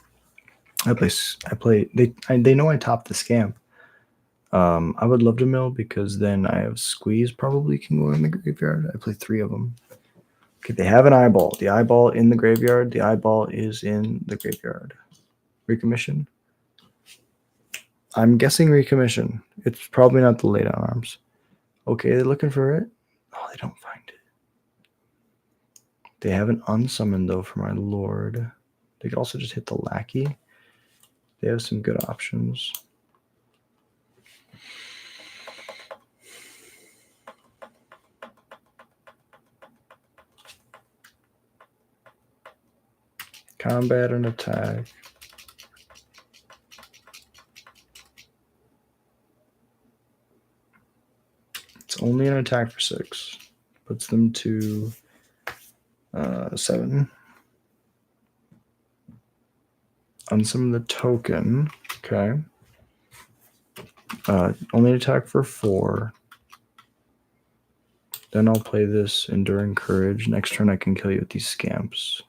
They know I top the scamp. I would love to mill because then I have squeeze probably can go in the graveyard. I play 3 of them. Okay, they have an eyeball. The eyeball in the graveyard. The eyeball is in the graveyard. Recommission. I'm guessing recommission. It's probably not the lay down arms. Okay, they're looking for it. Oh, they don't find it. They have an unsummoned though for my lord. They could also just hit the lackey. They have some good options. Combat and attack. It's only an attack for 6. Puts them to 7. Unsummon the token. Okay. Only attack for 4. Then I'll play this Enduring Courage. Next turn I can kill you with these scamps.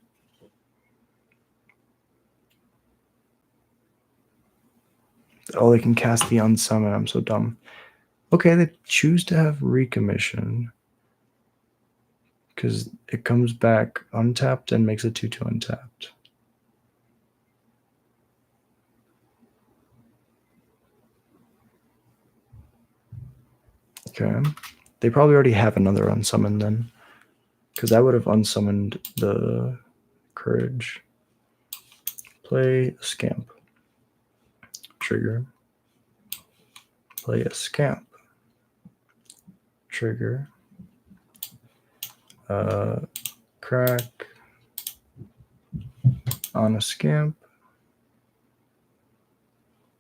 Oh, they can cast the unsummon. I'm so dumb. Okay, they choose to have recommission. Because it comes back untapped and makes a 2/2 untapped. Okay. They probably already have another unsummon then. Because I would have unsummoned the Courage. Play a scamp. Trigger. Play a scamp. Trigger. Crack on a scamp.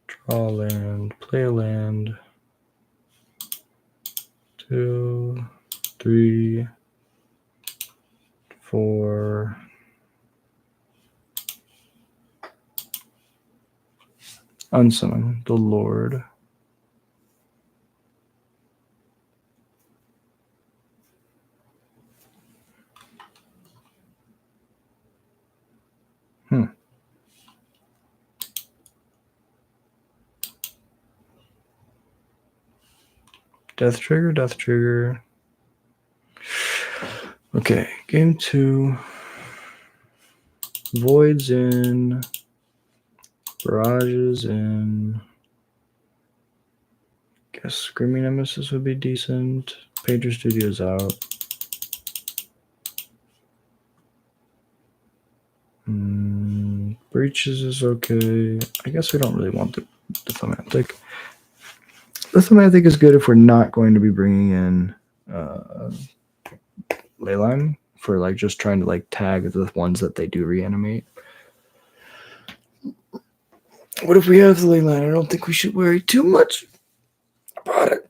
Draw land. Play a land. 2, 3, 4. Unsummon the Lord. Death trigger, death trigger. Okay, game 2. Voids in. Barrages in. Guess Screaming Nemesis would be decent. Pager Studios out. Breaches is okay. I guess we don't really want the Lithomantic. Lithomantic is good if we're not going to be bringing in Leyline for like just trying to like tag the ones that they do reanimate. What if we have the Leyline? I don't think we should worry too much about it.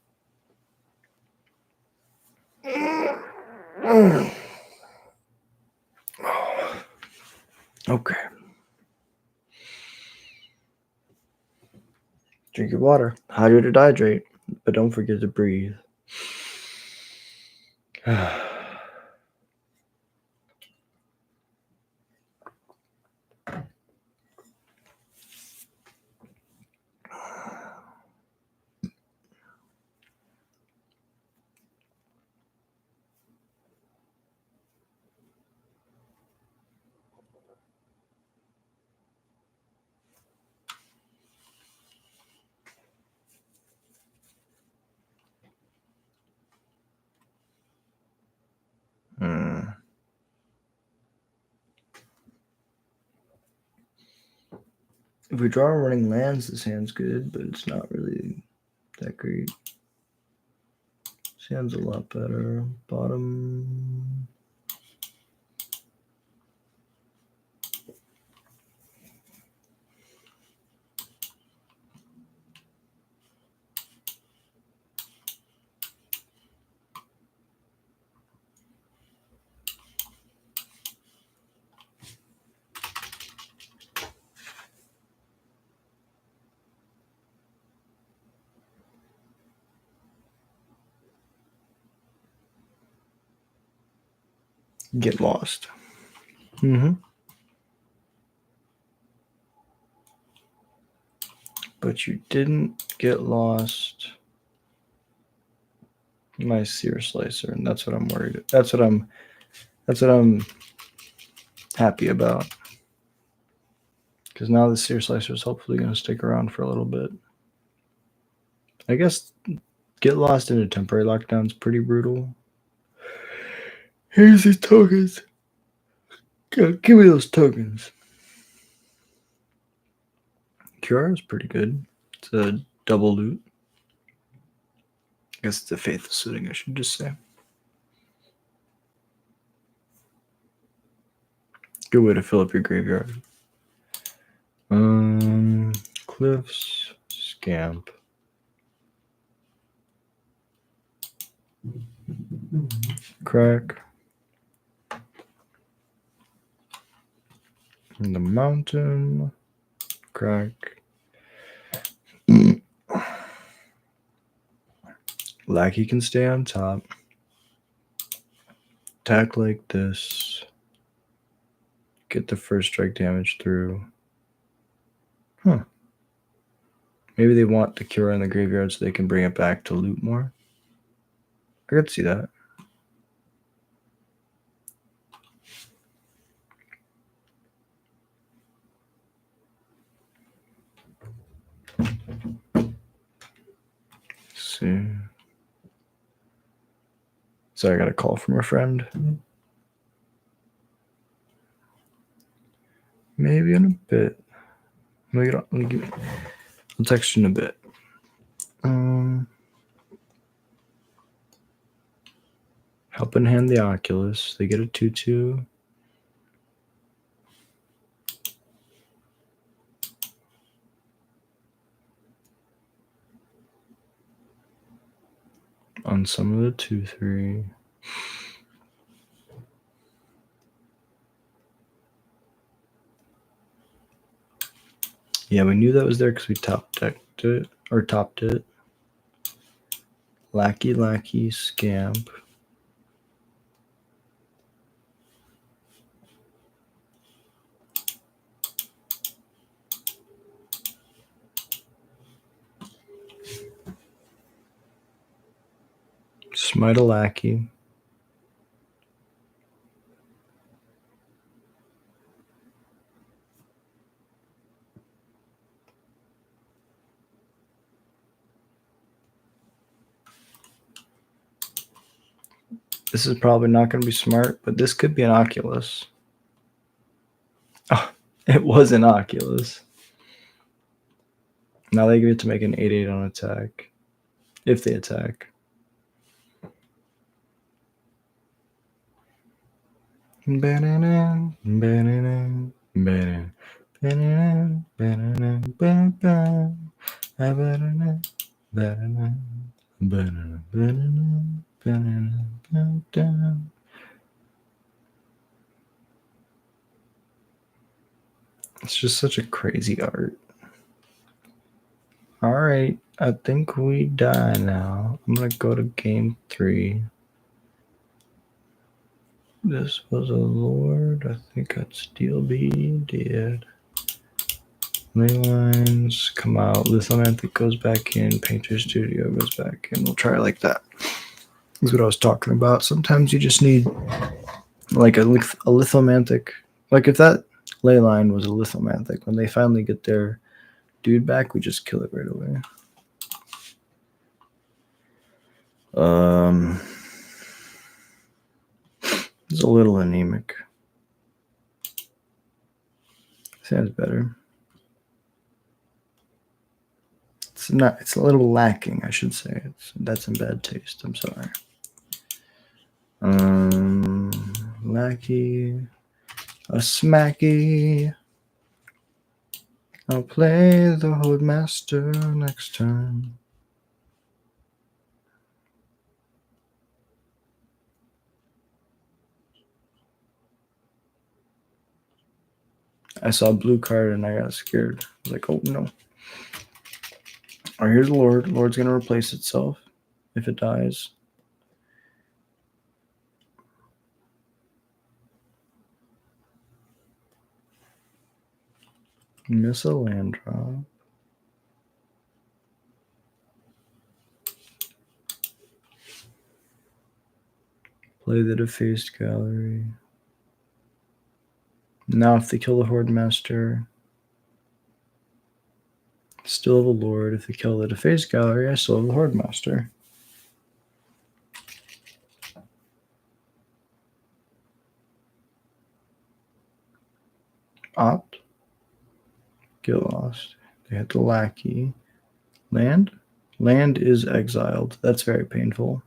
Drink your water. Hydrate or dehydrate, but don't forget to breathe. If we draw running lands, this hand's good, but it's not really that great. This hand's a lot better. Bottom. Get lost. But you didn't get lost my sear slicer, and that's what I'm worried. That's what I'm happy about. Because now the sear slicer is hopefully going to stick around for a little bit. I guess get lost in a temporary lockdown is pretty brutal. Here's these tokens. Give me those tokens. Cura is pretty good. It's a double loot. I guess it's a faithful suiting, I should just say. Good way to fill up your graveyard. Cliffs, Scamp. Crack. In the mountain. Crack. Lackey can stay on top. Attack like this. Get the first strike damage through. Huh. Maybe they want the Cura in the graveyard so they can bring it back to loot more. I could see that. Let's see. Sorry, I got a call from a friend. Maybe in a bit. I'll text you in a bit. Helping hand the Oculus. They get a 2/2. On some of the 2/3. Yeah, we knew that was there because we topped it. Lackey, Scamp. Smite a Lackey. This is probably not going to be smart, but this could be an Oculus. Oh, it was an Oculus. Now they get to make an 8/8 on attack. If they attack. It's just such a crazy art. All right, I think we die now. I'm gonna go to game 3. This was a lord. I think I'd steal be dead. Ley lines come out. Lithomantic goes back in. Painter Studio goes back in. We'll try it like that. That's what I was talking about. Sometimes you just need like a lithomantic. Like if that ley line was a lithomantic, when they finally get their dude back, we just kill it right away. It's a little anemic. Sounds better. It's not. It's a little lacking, I should say. That's in bad taste. I'm sorry. Lackey, a smacky. I'll play the Horde Master next time. I saw a blue card and I got scared. I was like, oh no. All right, here's the Lord. Lord's going to replace itself if it dies. Miss a land drop. Play the defaced gallery. Now if they kill the Horde Master, still have a Lord. If they kill the defaced gallery, I still have the Horde Master. Opt. Get lost. They had the lackey. Land? Land is exiled. That's very painful.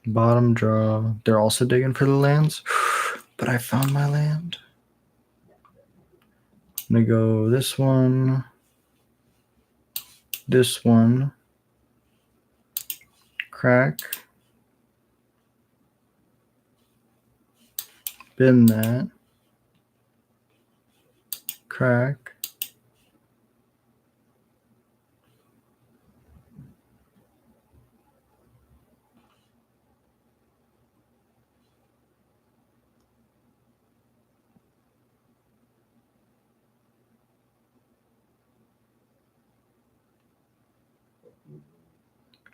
Bottom draw. They're also digging for the lands. But I found my land. I'm going to go this one. This one. Crack. Bin that. Crack.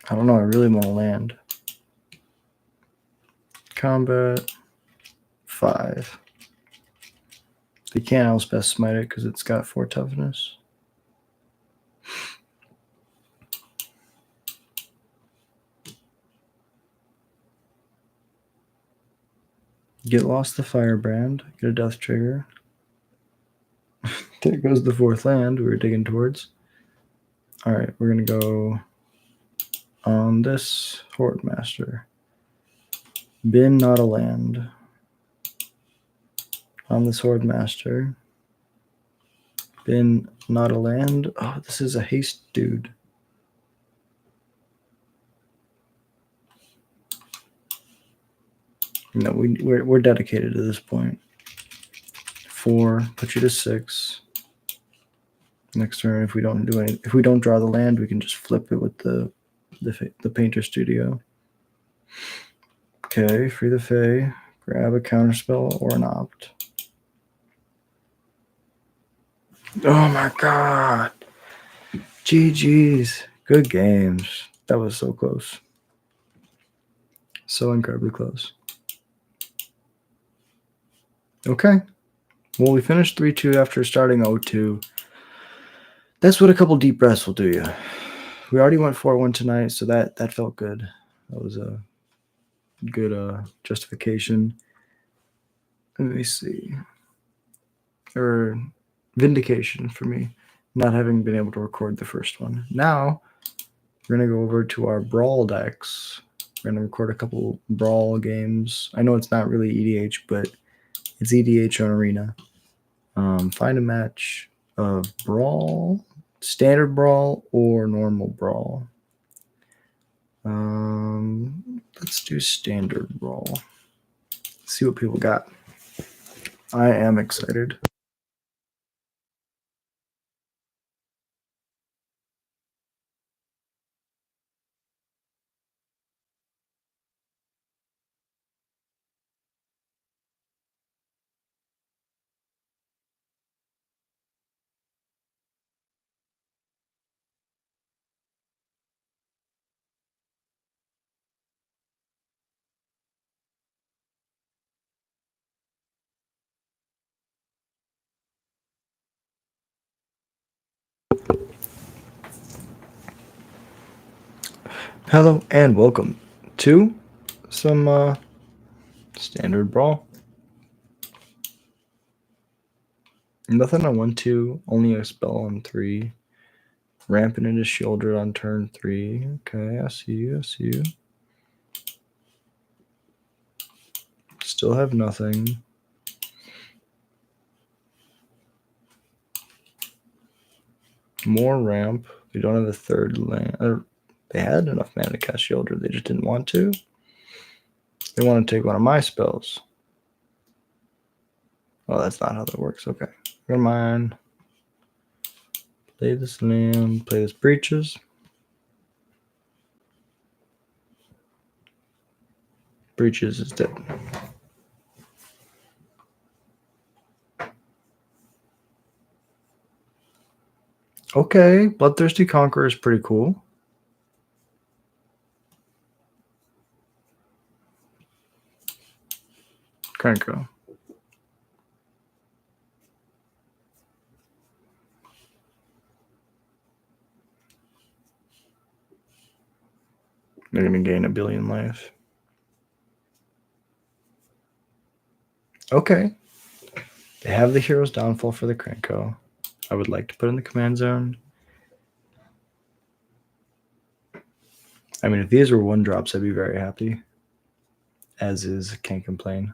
I don't know. I really want to land. Combat. 5. They can't Elspeth smite it because it's got 4 toughness. Get lost the Firebrand. Get a death trigger. There goes the 4th land we were digging towards. All right, we're going to go on this Horde Master. Bin not a land. On this Horde Master. Bin not a land. Oh, this is a haste dude. No, we're dedicated to this point. 4, put you to 6. Next turn, if we don't draw the land, we can just flip it with the Painter Studio. Okay, free the Fae, grab a counterspell or an opt. Oh my god! GG's, good games. That was so close, so incredibly close. Okay, well we finished 3-2 after starting 0-2. That's what a couple deep breaths will do you. We already went 4-1 tonight, so that felt good. That was a good justification. Let me see. Or vindication for me, not having been able to record the first one. Now, we're going to go over to our Brawl decks. We're going to record a couple Brawl games. I know it's not really EDH, but it's EDH on Arena. Find a match of Brawl, Standard Brawl, or Normal Brawl. Let's do Standard Brawl. See what people got. I am excited. Hello and welcome to some standard brawl. Nothing on 1-2, only a spell on 3. Rampant into Shieldred on turn 3. Okay, I see you. Still have nothing. More ramp. They don't have a third land. They had enough mana to cast Shieldred. They just didn't want to. They want to take one of my spells. Oh, that's not how that works. Okay. Never mind. Play this land. Play this Breaches. Breaches is dead. Okay. Bloodthirsty Conqueror is pretty cool. Krenko. They're going to gain 1 billion life. Okay. They have the Hero's Downfall for the Krenko. I would like to put in the command zone. I mean, if these were 1-drops, I'd be very happy. As is, can't complain.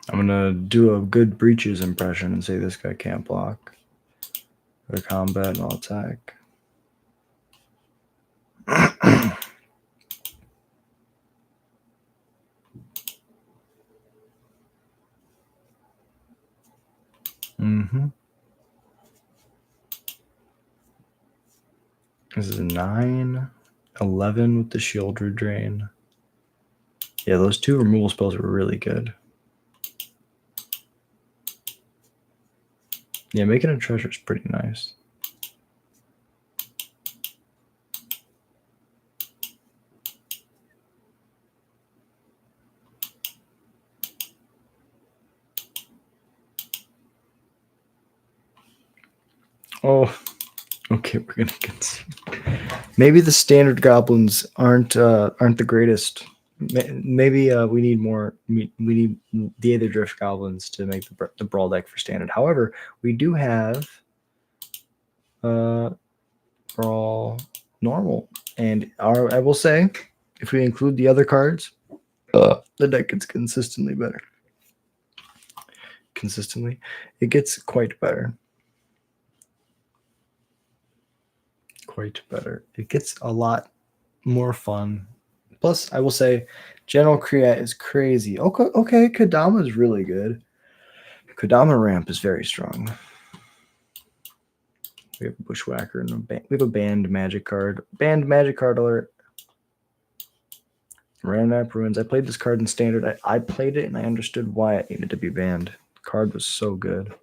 I'm going to do a good Breaches impression and say this guy can't block. Or combat and I'll attack. This is 9, 11 with the Shieldred Drain. Yeah, those 2 removal spells were really good. Yeah, making a treasure is pretty nice. Oh, okay, we're gonna get. Maybe the standard goblins aren't the greatest. Maybe we need more. We need the Aether Drift goblins to make the brawl deck for standard. However, we do have brawl normal, and I will say, if we include the other cards, the deck gets consistently better. It gets quite better. Quite better. It gets a lot more fun. Plus, I will say, General Kriya is crazy. Okay, Kadama is really good. Kadama ramp is very strong. We have a Bushwhacker and we have a banned magic card. Banned magic card alert. Random Ruins. I played this card in standard. I played it and I understood why it needed to be banned. The card was so good.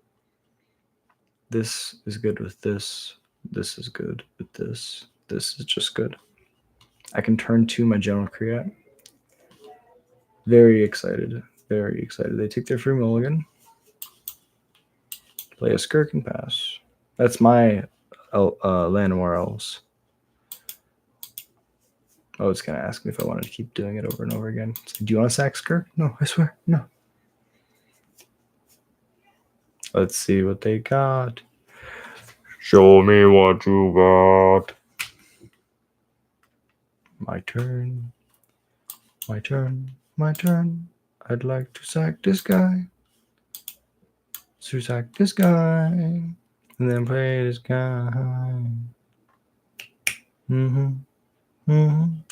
This is good with this. This is good with this. This is just good. I can turn to my General Kriya. Very excited. Very excited. They take their free mulligan. Play a Skirk and pass. That's my Llanowar Elves. Oh, it's going to ask me if I wanted to keep doing it over and over again. Do you want to sack Skirk? No, I swear. No. Let's see what they got. Show me what you got. My turn. My turn. My turn. I'd like to sack this guy. So attack this guy, and then play this guy.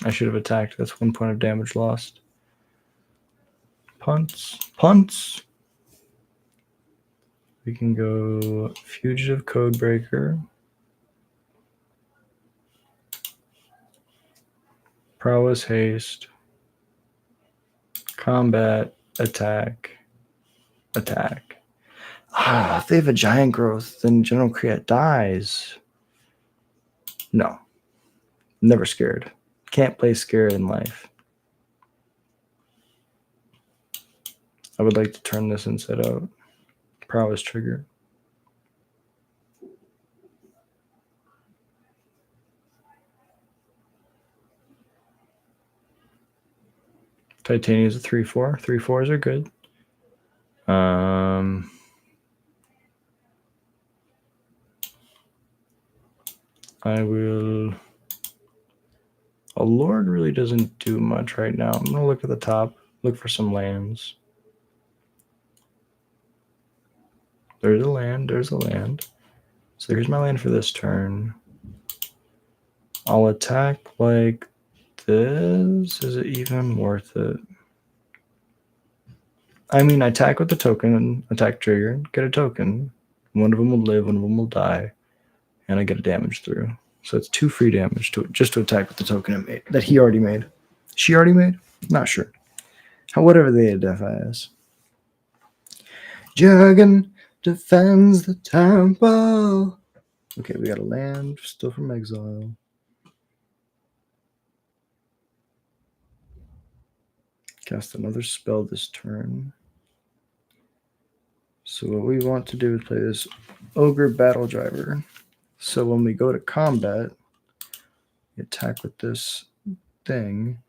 I should have attacked. That's 1 point of damage lost. Punts. We can go Fugitive Codebreaker. Prowess Haste. Combat. Attack. If they have a giant growth, then General Create dies. No. Never scared. Can't play scared in life. I would like to turn this inside out. Prowess trigger. Titania is a 3/4. 3/4s are good. I will. A Lord really doesn't do much right now. I'm gonna look at the top. Look for some lands. There's a land. So here's my land for this turn. I'll attack like this. Is it even worth it? I mean, I attack with the token, attack trigger, get a token. One of them will live, one of them will die, and I get a damage through. So it's 2 free damage just to attack with the token it made, that he already made. She already made? Not sure. Whatever they identify as. Jurgen defends the temple. Okay, we got a land, still from exile. Cast another spell this turn. So what we want to do is play this Ogre Battle Driver. So when we go to combat, we attack with this thing.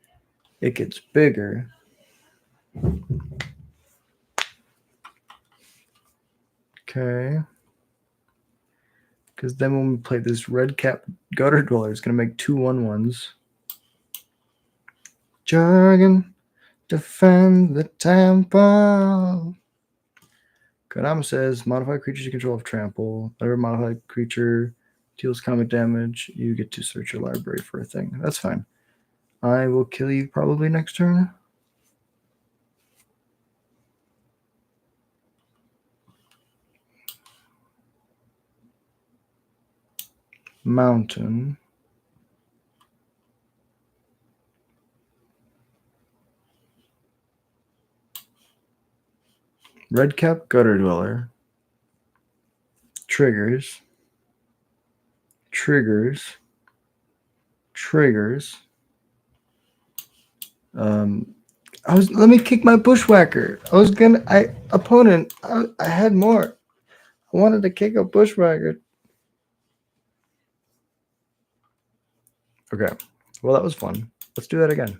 It gets bigger. Okay. Because then when we play this Red Cap Gutter Dweller, it's going to make 2 1/1s. Jargon, defend the temple. Kodama says, modify creatures you control of trample. Whatever modified creature deals comic damage, you get to search your library for a thing. That's fine. I will kill you probably next turn. Mountain. Redcap Gutter Dweller. Triggers. Let me kick my bushwhacker. I had more. I wanted to kick a bushwhacker. Okay. Well, that was fun. Let's do that again.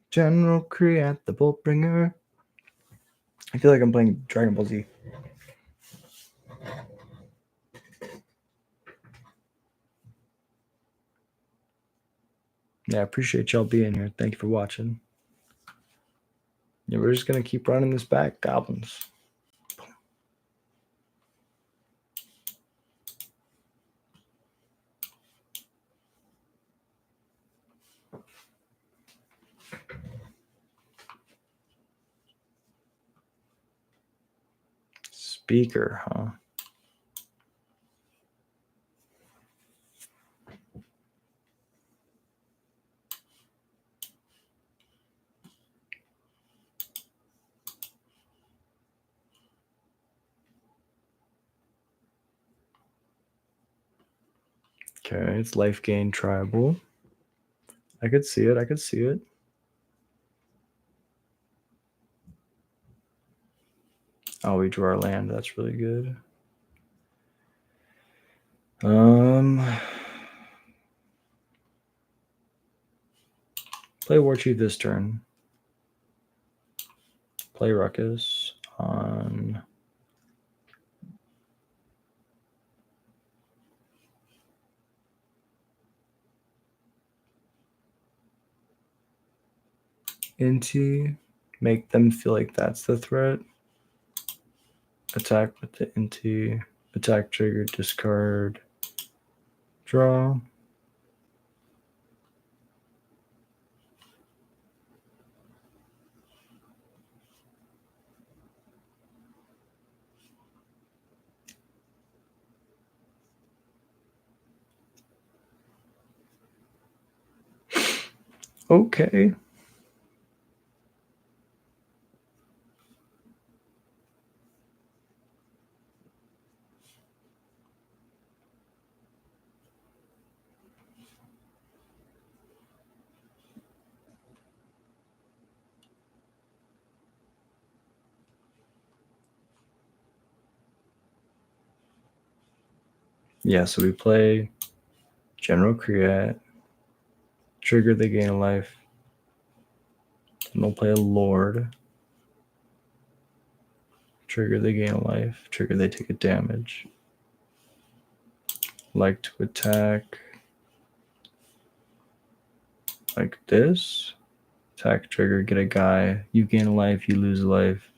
General Create the Boltbringer. I feel like I'm playing Dragon Ball Z. Yeah, I appreciate y'all being here. Thank you for watching. Yeah, we're just going to keep running this back. Goblins. Speaker, huh? Okay, it's life gain tribal. I could see it. Oh, we drew our land. That's really good. Play War Chief this turn. Play Ruckus on Inti. Make them feel like that's the threat. Attack with the Inti. Attack trigger, discard, draw. Okay. Yeah, so we play General Create, trigger they gain a life. Then we'll play a Lord. Trigger they gain a life. Trigger they take a damage. Like to attack like this. Attack trigger, get a guy. You gain a life, you lose a life.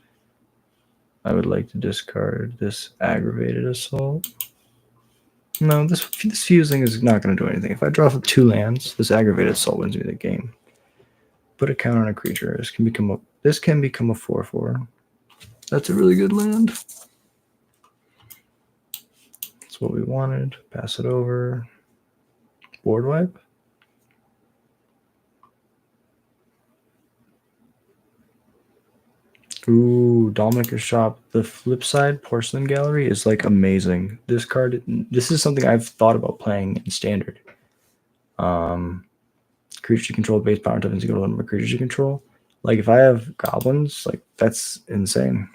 I would like to discard this aggravated assault. No, this fusing is not going to do anything. If I draw for 2 lands, this aggravated assault wins me the game. Put a count on a creature. This can become a 4/4. That's a really good land. That's what we wanted. Pass it over. Board wipe. Ooh, Dollmaker's Shop. The flip side, Porcelain Gallery, is like amazing. This card, this is something I've thought about playing in Standard. Creatures you control, base power tokens equal to one of creatures you control. Like if I have goblins, like that's insane.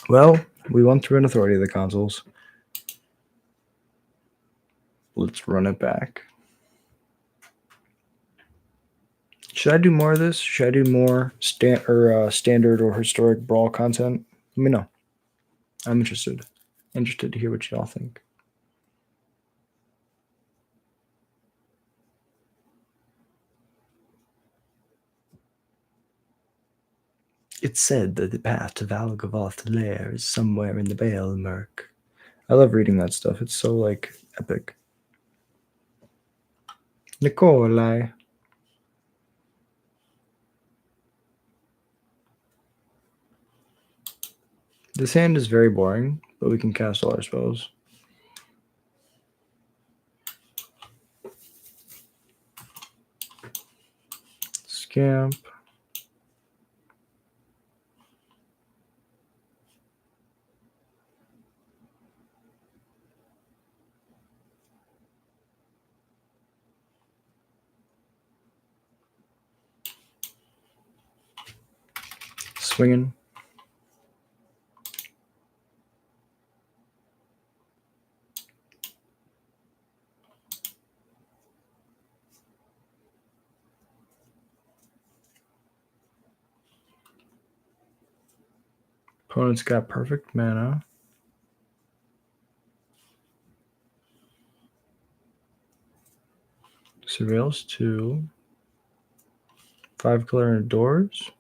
Well, we won through an authority of the consoles. Let's run it back. Should I do more of this? Should I do more standard or historic brawl content? Let me know. I'm interested. Interested to hear what y'all think. It's said that the path to Valgavoth's lair is somewhere in the Vale Murk. I love reading that stuff. It's so like epic. Nikolai. This hand is very boring, but we can cast all our spells. Scamp. Swinging. Opponent's got perfect mana. Surveils 2. 5 color doors.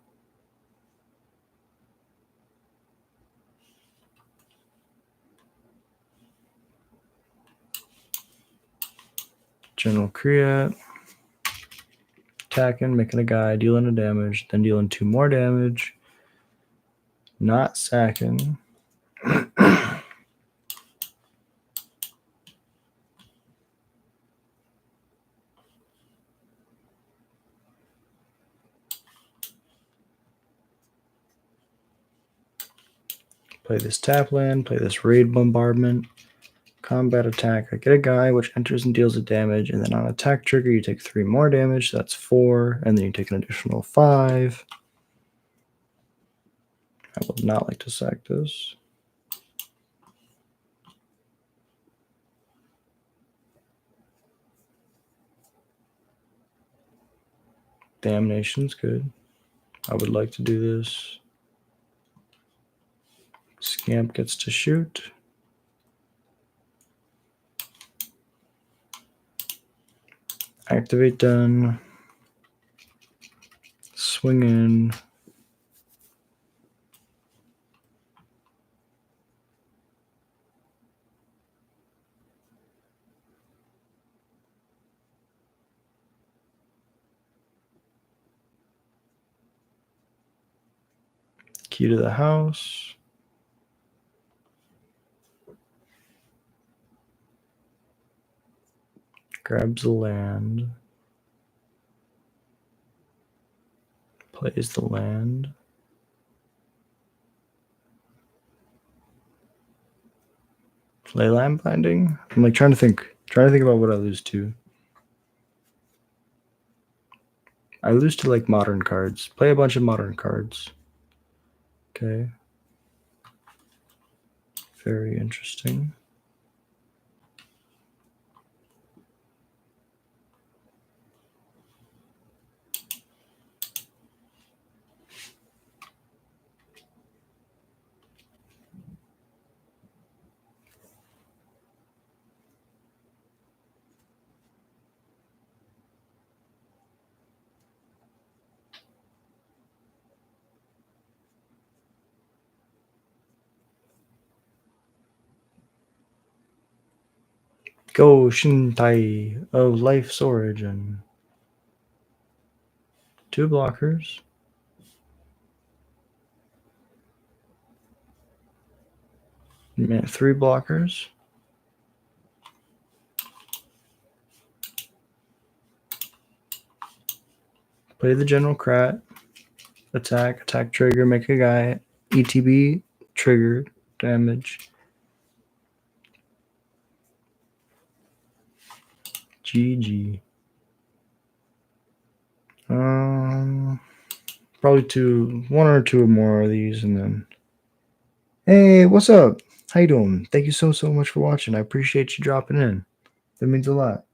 General Create. Attacking, making a guy, dealing a damage, then dealing 2 more damage. Not sacking. Play this tap land, play this raid bombardment, combat attack. I get a guy which enters and deals a damage, and then on attack trigger you take 3 more damage, so that's 4, and then you take an additional 5. I would not like to sack this. Damnation's good. I would like to do this. Scamp gets to shoot. Activate done. Swing in. Key to the house. Grabs the land. Plays the land. Play land binding? I'm like trying to think about what I lose to. I lose to like modern cards. Play a bunch of modern cards. Okay. Very interesting. Go Shintai of Life's Origin. 2 blockers. Man, 3 blockers. Play the General Krat. Attack trigger, make a guy. ETB, trigger, damage. GG. Probably 1 or 2 more of these, and then. Hey, what's up? How you doing? Thank you so much for watching. I appreciate you dropping in. That means a lot.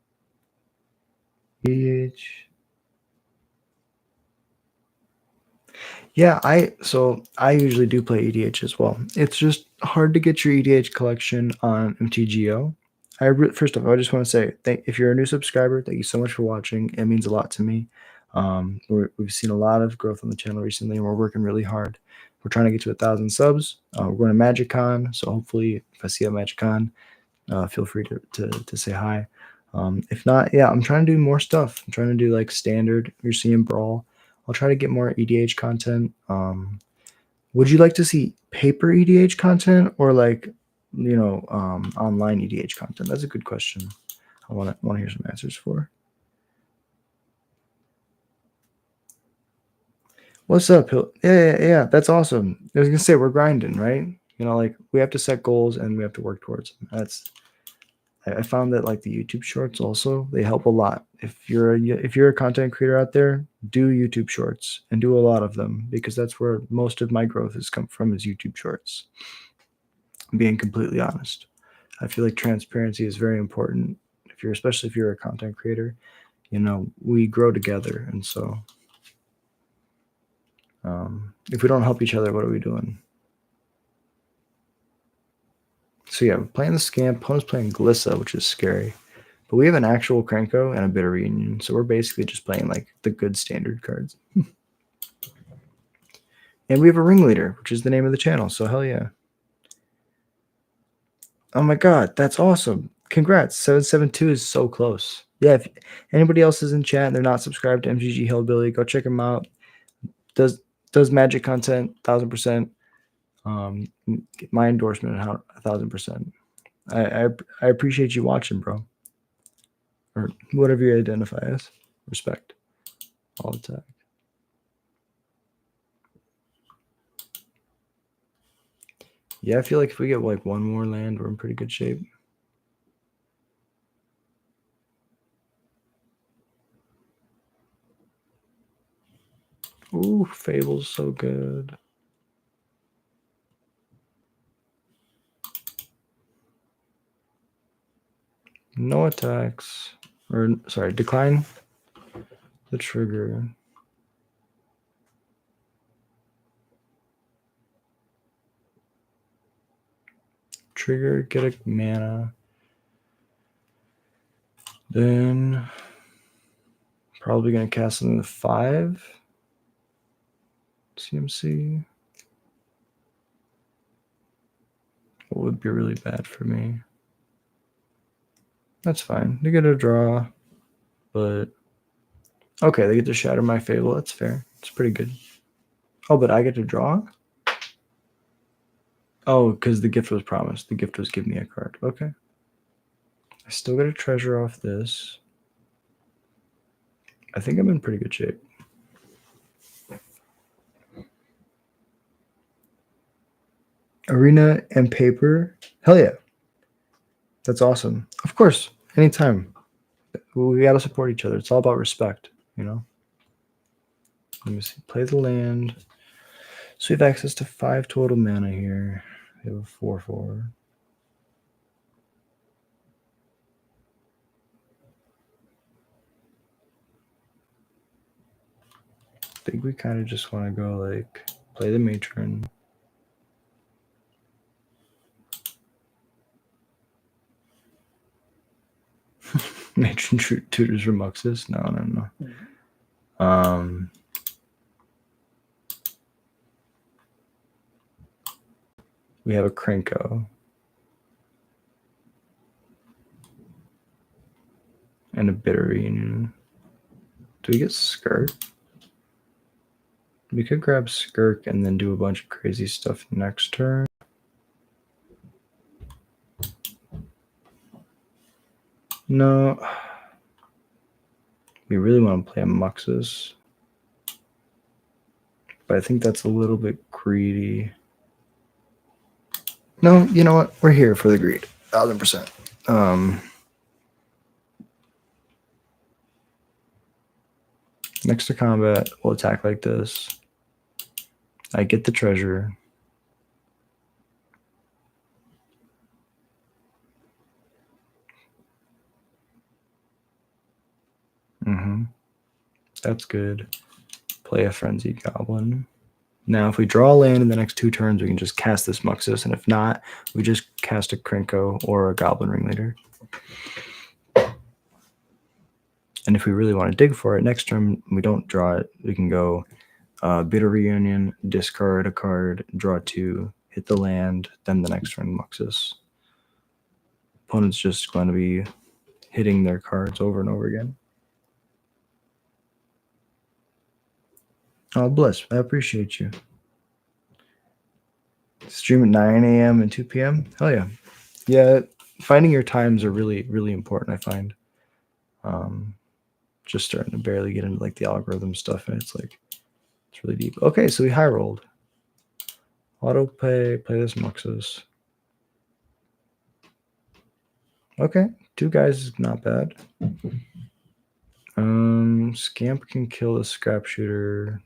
EDH. Yeah, I usually do play EDH as well. It's just hard to get your EDH collection on MTGO. First off, I just want to say, if you're a new subscriber, thank you so much for watching. It means a lot to me. We've seen a lot of growth on the channel recently, and we're working really hard. We're trying to get to 1,000 subs. We're going to MagicCon, so hopefully, if I see you at MagicCon, feel free to say hi. If not, yeah, I'm trying to do more stuff. I'm trying to do like standard. You're seeing Brawl. I'll try to get more EDH content. Would you like to see paper EDH content or like, online EDH content? That's a good question. I want to hear some answers for. What's up, Hill? Yeah. That's awesome. I was gonna say we're grinding, right? Like we have to set goals and we have to work towards them. I found that like the YouTube shorts also, they help a lot. If you're a content creator out there, do YouTube shorts and do a lot of them, because that's where most of my growth has come from, is YouTube shorts. I'm being completely honest. I feel like transparency is very important. Especially if you're a content creator, we grow together. And so if we don't help each other, what are we doing? So yeah, we're playing the Scamp. Opponent's playing Glissa, which is scary. But we have an actual Krenko and a Bitter Reunion, so we're basically just playing like the good standard cards. And we have a Ringleader, which is the name of the channel, so hell yeah. Oh my god, that's awesome. Congrats. 772 is so close. Yeah, if anybody else is in chat and they're not subscribed to MGG Hillbilly, go check him out. Does magic content 1000%. My endorsement 1000%. I appreciate you watching, bro. Or whatever you identify as. Respect. All the time. Yeah, I feel like if we get like 1 more land, we're in pretty good shape. Ooh, Fable's so good. No attacks. Or, sorry, decline the trigger. Trigger, get a mana. Then probably going to cast something with 5. CMC. What would be really bad for me? That's fine. They get a draw, but okay, they get to shatter my Fable. That's fair. It's pretty good. Oh, but I get to draw? Oh, because the gift was promised. The gift was give me a card. Okay. I still got a treasure off this. I think I'm in pretty good shape. Arena and paper. Hell yeah. That's awesome. Of course. Anytime. We got to support each other. It's all about respect, you know? Let me see. Play the land. So we have access to 5 total mana here. We have a 4/4. I think we kind of just want to go like play the matron. Matron tutors Remuxus? No. We have a Krenko. And a Bitter Reunion. Do we get Skirk? We could grab Skirk and then do a bunch of crazy stuff next turn. No. We really want to play a Muxus. But I think that's a little bit greedy. No, you know what? We're here for the greed. 1000%. Next to combat, we'll attack like this. I get the treasure. That's good. Play a Frenzied Goblin. Now, if we draw a land in the next 2 turns, we can just cast this Muxus, and if not, we just cast a Krenko or a Goblin Ringleader. And if we really want to dig for it, next turn we don't draw it. We can go Bitter Reunion, discard a card, draw 2, hit the land, then the next turn Muxus. Opponent's just going to be hitting their cards over and over again. Oh, bless. I appreciate you. Stream at 9 a.m. and 2 p.m. Hell yeah. Yeah, finding your times are really, really important, I find. Just starting to barely get into like the algorithm stuff, and it's really deep. Okay, so we high rolled. Auto play this Muxus. Okay, 2 guys is not bad. Scamp can kill the Scrap Shooter.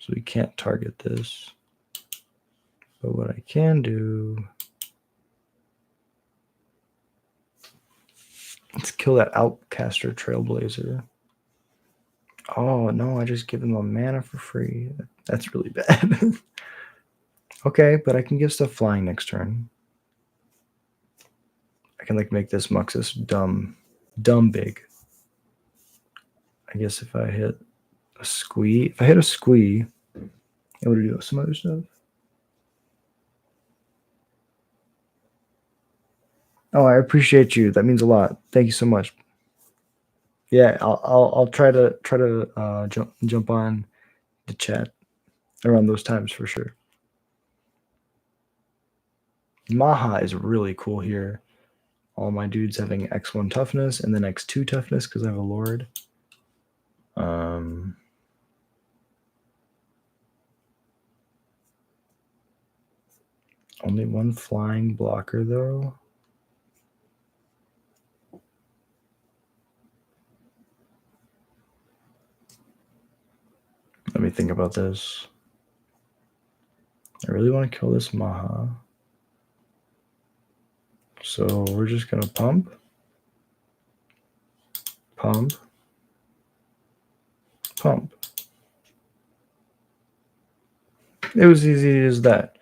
So we can't target this. But what I can do, let's kill that Outcaster Trailblazer. Oh, no, I just give them a mana for free. That's really bad. Okay, but I can give stuff flying next turn. I can like make this Muxus dumb big. I guess if I hit a squee, it would do some other stuff. Oh, I appreciate you. That means a lot. Thank you so much. Yeah, I'll try to jump on the chat around those times for sure. Maha is really cool here. All my dudes having X1 toughness and then X2 toughness because I have a Lord. Only 1 flying blocker though. Let me think about this. I really want to kill this Maha. So we're just going to pump. It was easy as that.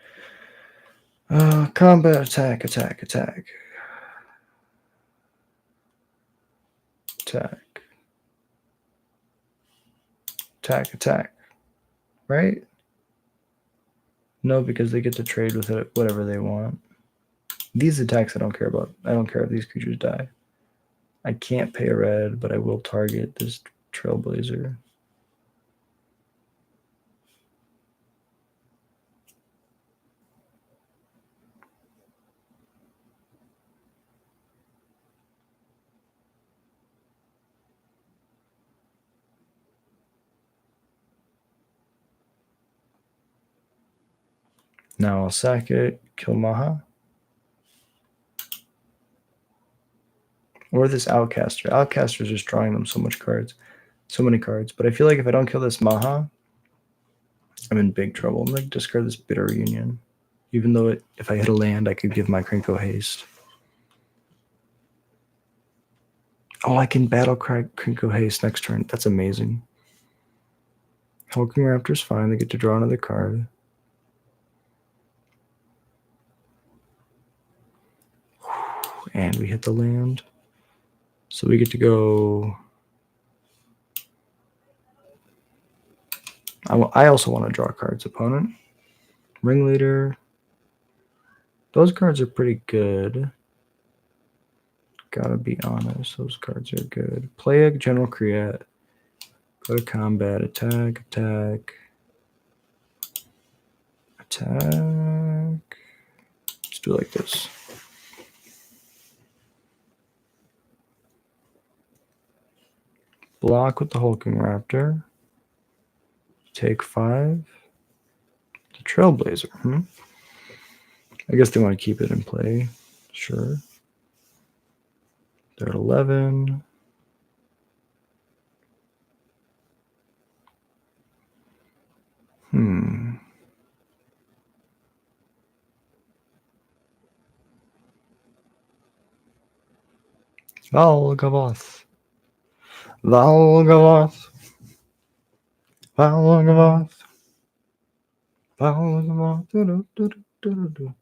Combat, attack. Attack. Right? No, because they get to trade with it whatever they want. These attacks I don't care about. I don't care if these creatures die. I can't pay a red, but I will target this Trailblazer. Now I'll sack it, kill Maha. Or this Outcaster. Outcaster's just drawing them so many cards. But I feel like if I don't kill this Maha, I'm in big trouble. I'm like discard this Bitter Union. Even though if I hit a land, I could give my Krenko haste. Oh, I can battle Krenko haste next turn. That's amazing. Hulking Raptor's fine. They get to draw another card. And we hit the land. So we get to go. I also want to draw cards, opponent. Ringleader. Those cards are pretty good. Gotta be honest, those cards are good. Play a General Create. Go to combat, attack. Let's do it like this. Block with the Hulking Raptor. Take 5. The Trailblazer. I guess they want to keep it in play. Sure. They're at 11.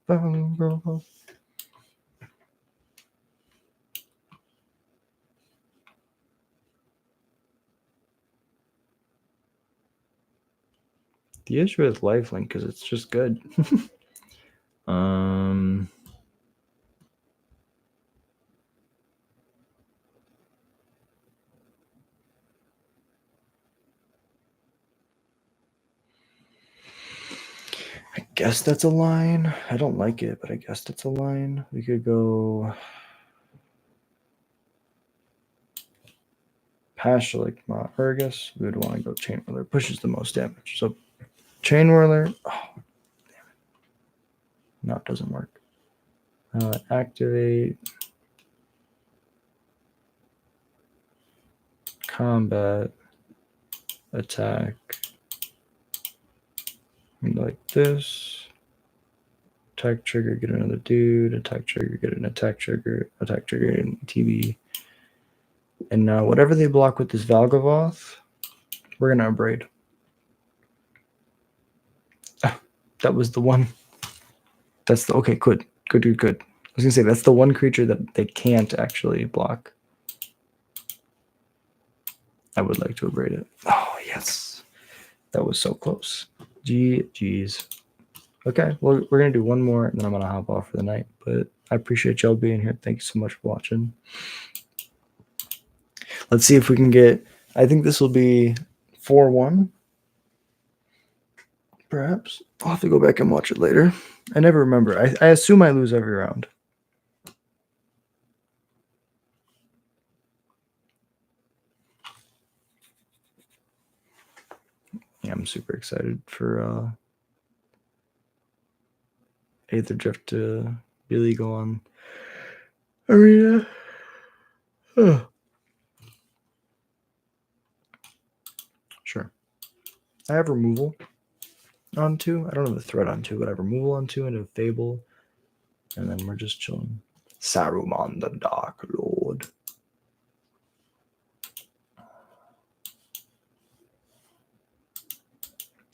Valgavoth. The issue with lifelink is it's just good. I guess that's a line. I don't like it, but I guess that's a line. We could go Pashalik Urgus. We would want to go Chain Whirler. Pushes the most damage. So Chain Whirler. Oh, damn it. No, it doesn't work. Activate. Combat. Attack. Like this. Attack trigger, get another dude. Attack trigger, get an attack trigger. Attack trigger, get an TV. And now whatever they block with this Valgavoth, we're going to abrade. That was the one. That's the, okay, good. I was going to say, that's the one creature that they can't actually block. I would like to abrade it. Oh, yes. That was so close. GG's. Okay, well, we're going to do one more, and then I'm going to hop off for the night. But I appreciate y'all being here. Thank you so much for watching. Let's see if we can get, I think this will be 4-1. Perhaps. I'll have to go back and watch it later. I never remember. I assume I lose every round. Yeah, I'm super excited for Aether Drift to be legal on Arena. Oh. Sure. I have removal on 2. I don't have a threat on 2, but I have removal on 2 and a Fable. And then we're just chilling. Saruman the Dark Lord.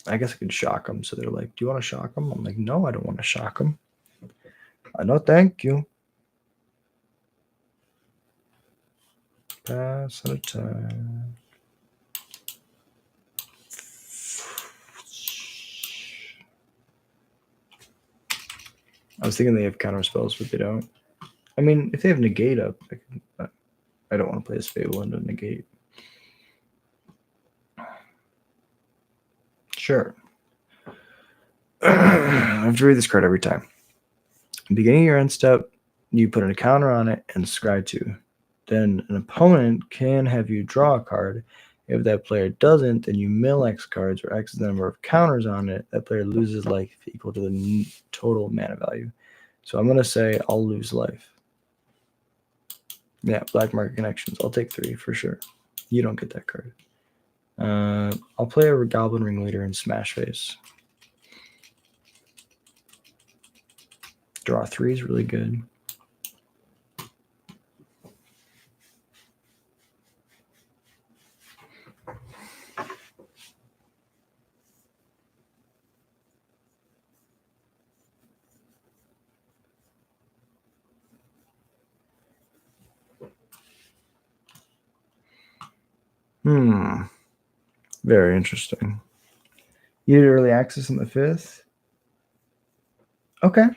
I guess I could shock them. So they're like, do you want to shock them? I'm like, no, I don't want to shock them. No, thank you. Pass an attack. I was thinking they have counter spells, but they don't. I mean, if they have negate up, I don't want to play a Fable into negate. Sure. I have to read this card every time. Beginning of your end step, you put a counter on it and scry 2. Then an opponent can have you draw a card. If that player doesn't, then you mill X cards, or X is the number of counters on it. That player loses life equal to the total mana value. So I'm going to say I'll lose life. Yeah, Black Market Connections. I'll take 3 for sure. You don't get that card. I'll play a Goblin Ringleader and Smash Face. Draw 3 is really good. Very interesting. You did early access on the 5th? Okay.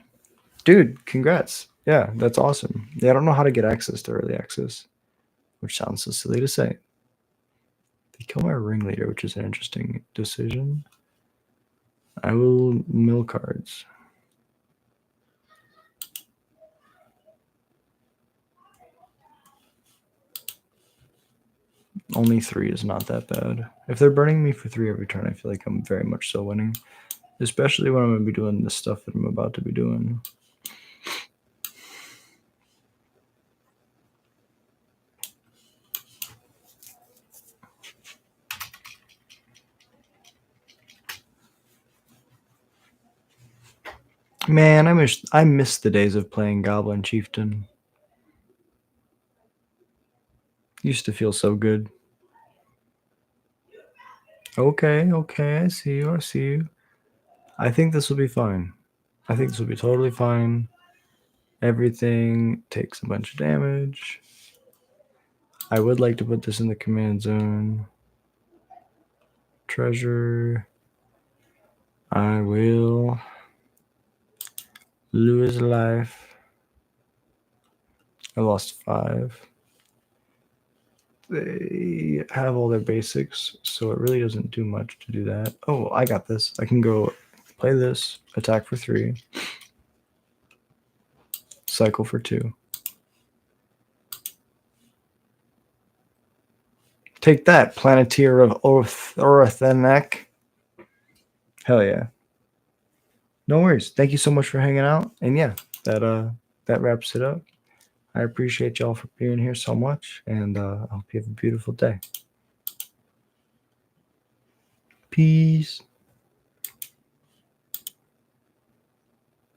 Dude, congrats. Yeah, that's awesome. Yeah, I don't know how to get access to early access, which sounds so silly to say. They kill my Ringleader, which is an interesting decision. I will mill cards. Only 3 is not that bad. If they're burning me for 3 every turn, I feel like I'm very much so winning. Especially when I'm going to be doing the stuff that I'm about to be doing. Man, I miss the days of playing Goblin Chieftain. Used to feel so good. Okay, I see you. I think this will be fine. I think this will be totally fine. Everything takes a bunch of damage. I would like to put this in the command zone. Treasure. I will lose life. I lost 5. They have all their basics, so it really doesn't do much to do that. Oh, I got this. I can go play this, attack for 3, cycle for 2. Take that, Planeteer of Orthanek. Hell yeah. No worries. Thank you so much for hanging out. And yeah, that wraps it up. I appreciate y'all for being here so much, and I hope you have a beautiful day. Peace.